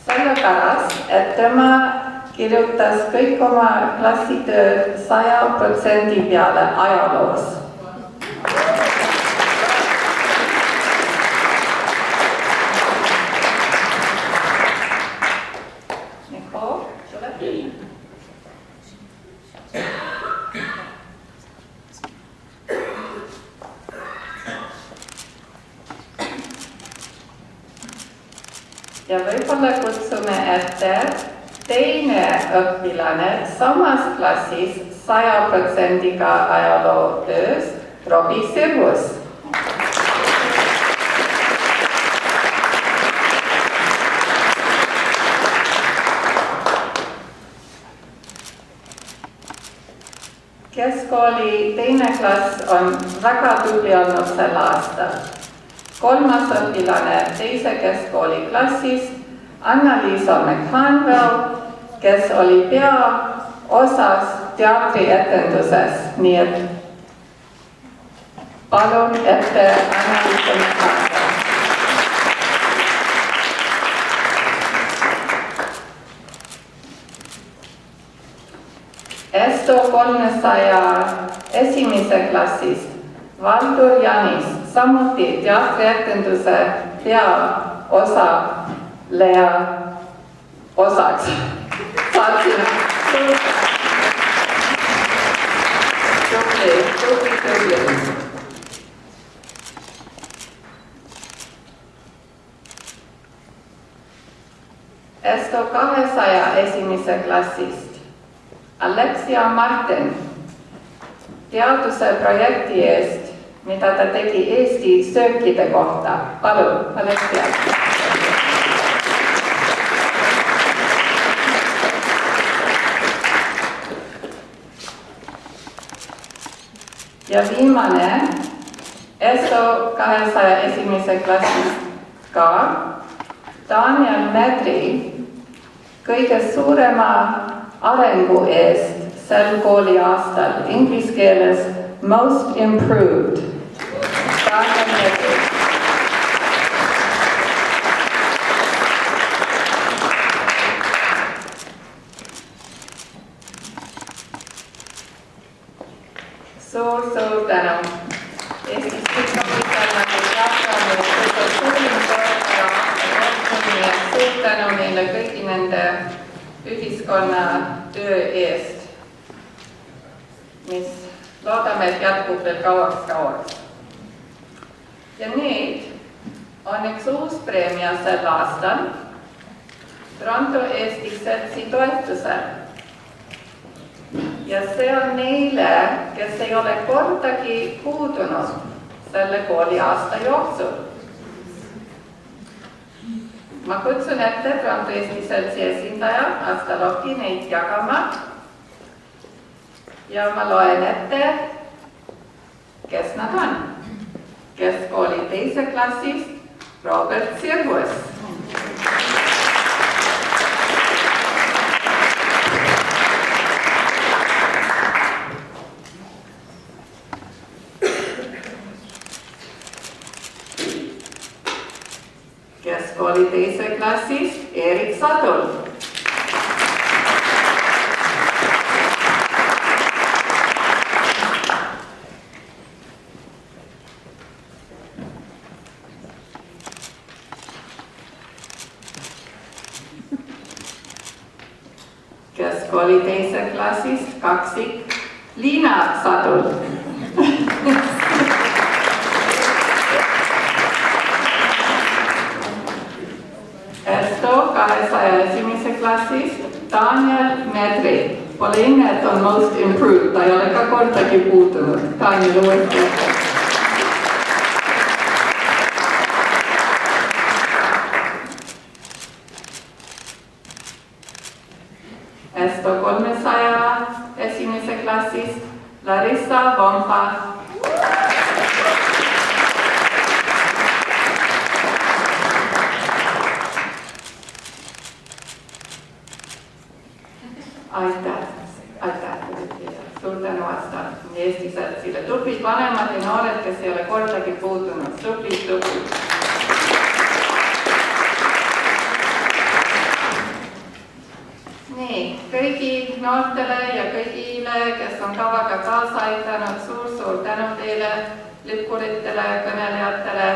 sellepärast, et tema kirjutas kõik oma klassitööd 100% peale ajaloos. Ja võib-olla kutsume ette teine õpilane samas klassis 100% ajaloo töös, Robbie Sirvus. Keskkooli teine klass on väga tubli olnud sel aastal. Kolmas õpilane teise keskkooli klassist, Anna-Liisa McCanwell, kes oli peaosas teatrietenduses, nii et palun ette Anna-Liisa McCanwell. Esto 300 esimese klassist, Valdur Janis, samuti teatrietenduse peaosaleja osaks. Saatsin Tubli. Esto 200 esimese klassist. Alexia Martin teaduse projekti eest, mida ta tegi Eesti söökide kohta. Palun, Alexia. Ja viimane, Esto 200 esimese klassist ka, Daniel Medri, kõige suurema arengu eest sel kooliaastal, inglise keeles most improved. Daniel Medri. Suur tänu. Eestis suur tänu neile kõigi nende ühiskonna töö eest, mis loodame, et jätkub veel kauaks. Ja nüüd on üks uus preemia sel aastal Toronto Eesti Seltsi toetusel. Ja see on neile, kes ei ole kordagi puudunud selle kooliaasta jooksul. Ma kutsun ette Toronto Eesti Seltsi esindaja Asta Loki neid jagama. Ja ma loen ette, kes nad on. Keskkooli teise klassist Robert Sirvus. Keskkooli teise klassist Erik Sadul. Keskkooli teise klassist kaksik Liina Sadul. Esto 200 esimese klassist Daniel Medri. Pole inne, et on most improved, ta ei ole ka kordagi puutunud. Daniel uuesti. Esto 300 esimese klassist Larissa Vompa. Aitäh. Suur tänu Asta Eesti Seltsile. Tublid vanemad ja noored, kes ei ole kordagi puudunud. Tublid. Nii, kõigi noortele ja kõigile, kes on kavaga kaasa aidanud, suur tänu teile, lippuritele, kõnelejatele.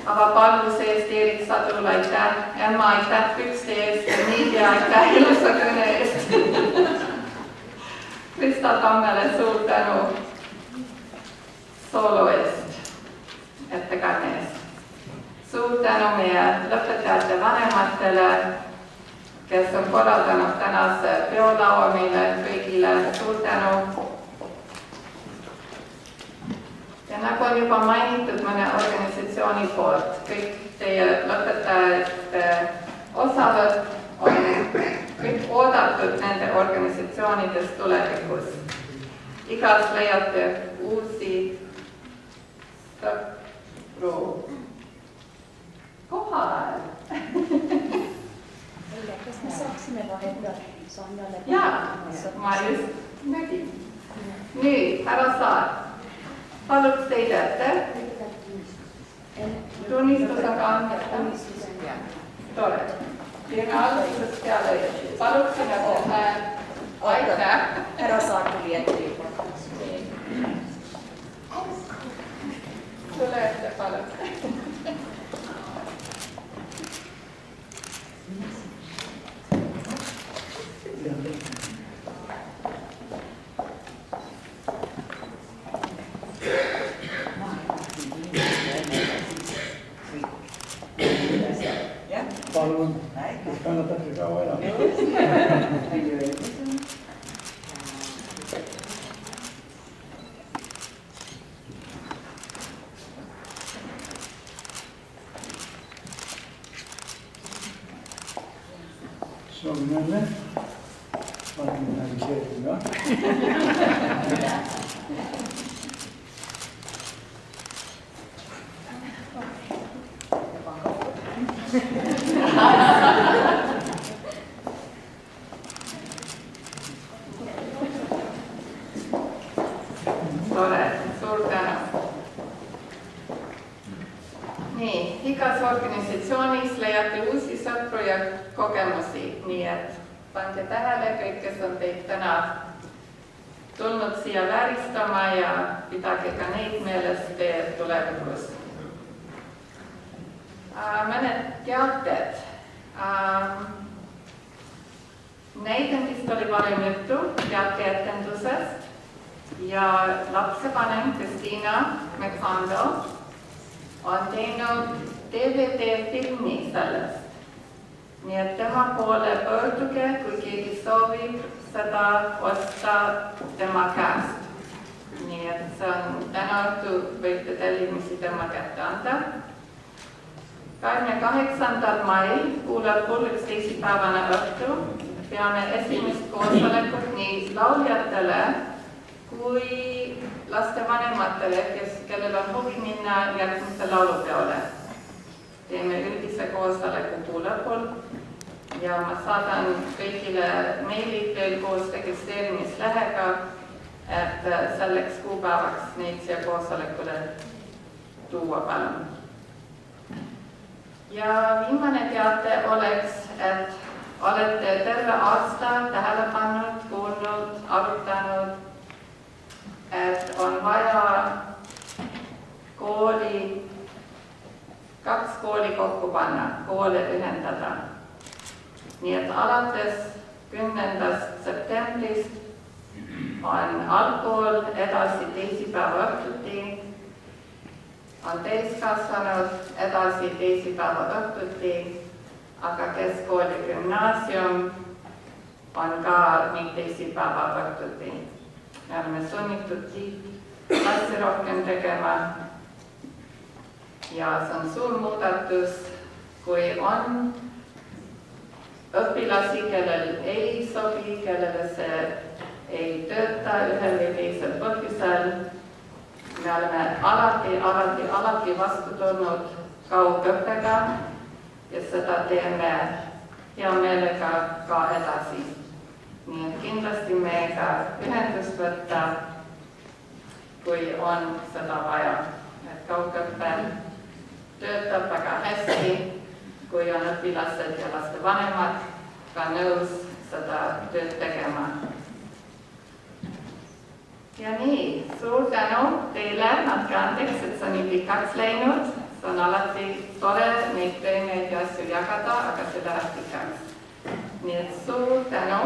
Avapalluse eest Erik Sadul, aitäh. Emma, aitäh pükste eest ja Niidia, aitäh ilusa kõne eest. Krista Tammele suur tänu soolo eest, ettekanne eest. Suur tänu meie lõpetajate vanematele, kes on korraldanud tänase peolaua meile kõigile. Suur tänu. Ja nagu on juba mainitud mõne organisatsiooni poolt, kõik teie lõpetajate osavõtt on kõik oodatud nende organisatsioonides tulevikus. Igas leiate uusi sõpru kohal. Kas me saaksime vahepeal Sannale? Jaa, ma just nägin. Nüüd, härra Saar. Paluks teid ette. Tunnistusega on tore. Teeme algusest peale. Paluksin, et aitäh. Härra Saar tuli ette juba. Tule ette, palun. soovin õnne. Olen midagi seetuma. Tore, suur tänu. Nii, igas organisatsioonis leiate uusi sõpru ja kogemusi, nii et pange tähele kõik, kes on teid täna tulnud siia vääristama ja pidage ka neid meeles teie tulevikus. Mõned teated. Näidendist oli varem juttu teateetendusest ja lapsevanem Kristiina McCandle on teinud DVD-filmi sellest. Nii et tema poole pöörduge, kui keegi soovib seda osta tema käest. Nii et see on täna õhtu võite tellimisi tema kätte anda. 28. mail kuulab üks teisipäevane õhtu. Peame esimest koosolekut nii lauljatele kui lastevanematele, kellel on huvi minna järgmiste laulupeole. Teeme üldise koosoleku kuu lõpul ja ma saadan kõigile meilid veel koos registreerimislehega, et selleks kuupäevaks neid siia koosolekule tuua palun. Ja viimane teate oleks, et olete terve aasta tähele pannud, kuulnud, arutanud, et on vaja kaks kooli kokku panna, koole ühendada. Nii et alates 10. septembrist on algkool, edasi teisipäeva õhtuti, on täiskasvanud, edasi teisipäeva õhtuti, aga keskkool ja gümnaasium on ka nii teisipäeva õhtuti. Me oleme sunnitud klassi rohkem tegema ja see on suur muudatus, kui on õpilasi, kellel ei sobi, kellele see ei tööta ühel või teisel põhjusel. Me oleme alati vastu tulnud kaugõppega ja seda teeme hea meelega ka edasi. Nii et kindlasti meiega ühendust võtta, kui on seda vaja. Et kaugõppe töötab väga hästi, kui on õpilased ja lastevanemad ka nõus seda tööd tegema. Ja nii, suur tänu teile, andke andeks, et see on nii pikaks läinud. See on alati tore neid töömeid ja asju jagada, aga see läheb pikaks. Nii et suur tänu.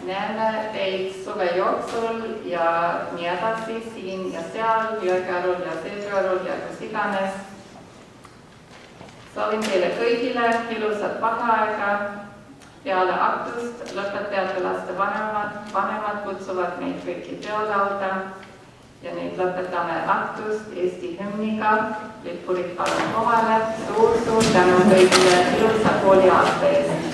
Näeme teid suve jooksul ja nii edasi siin ja seal, Jõekäärul ja Seepearul ja kus iganes. Soovin teile kõigile ilusat vaheaega. Peale aktust lõpetajate laste vanemad kutsuvad meid kõiki teolauda ja nüüd lõpetame aktust Eesti hümniga. Lippurid palun kohale. Suur tänu kõigile ilusa kooliaasta eest.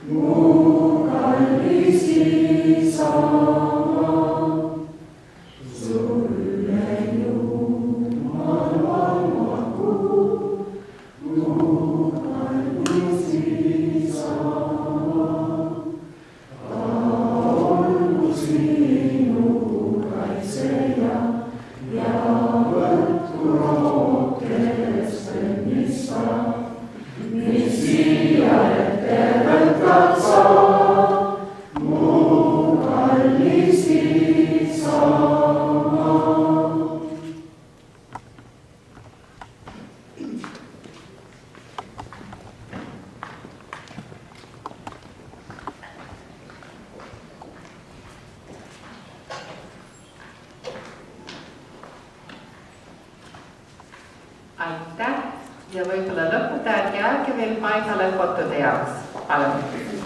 Muka aitäh ja võib-olla lõpetajad jääge veel paigale fotode jaoks. Palun.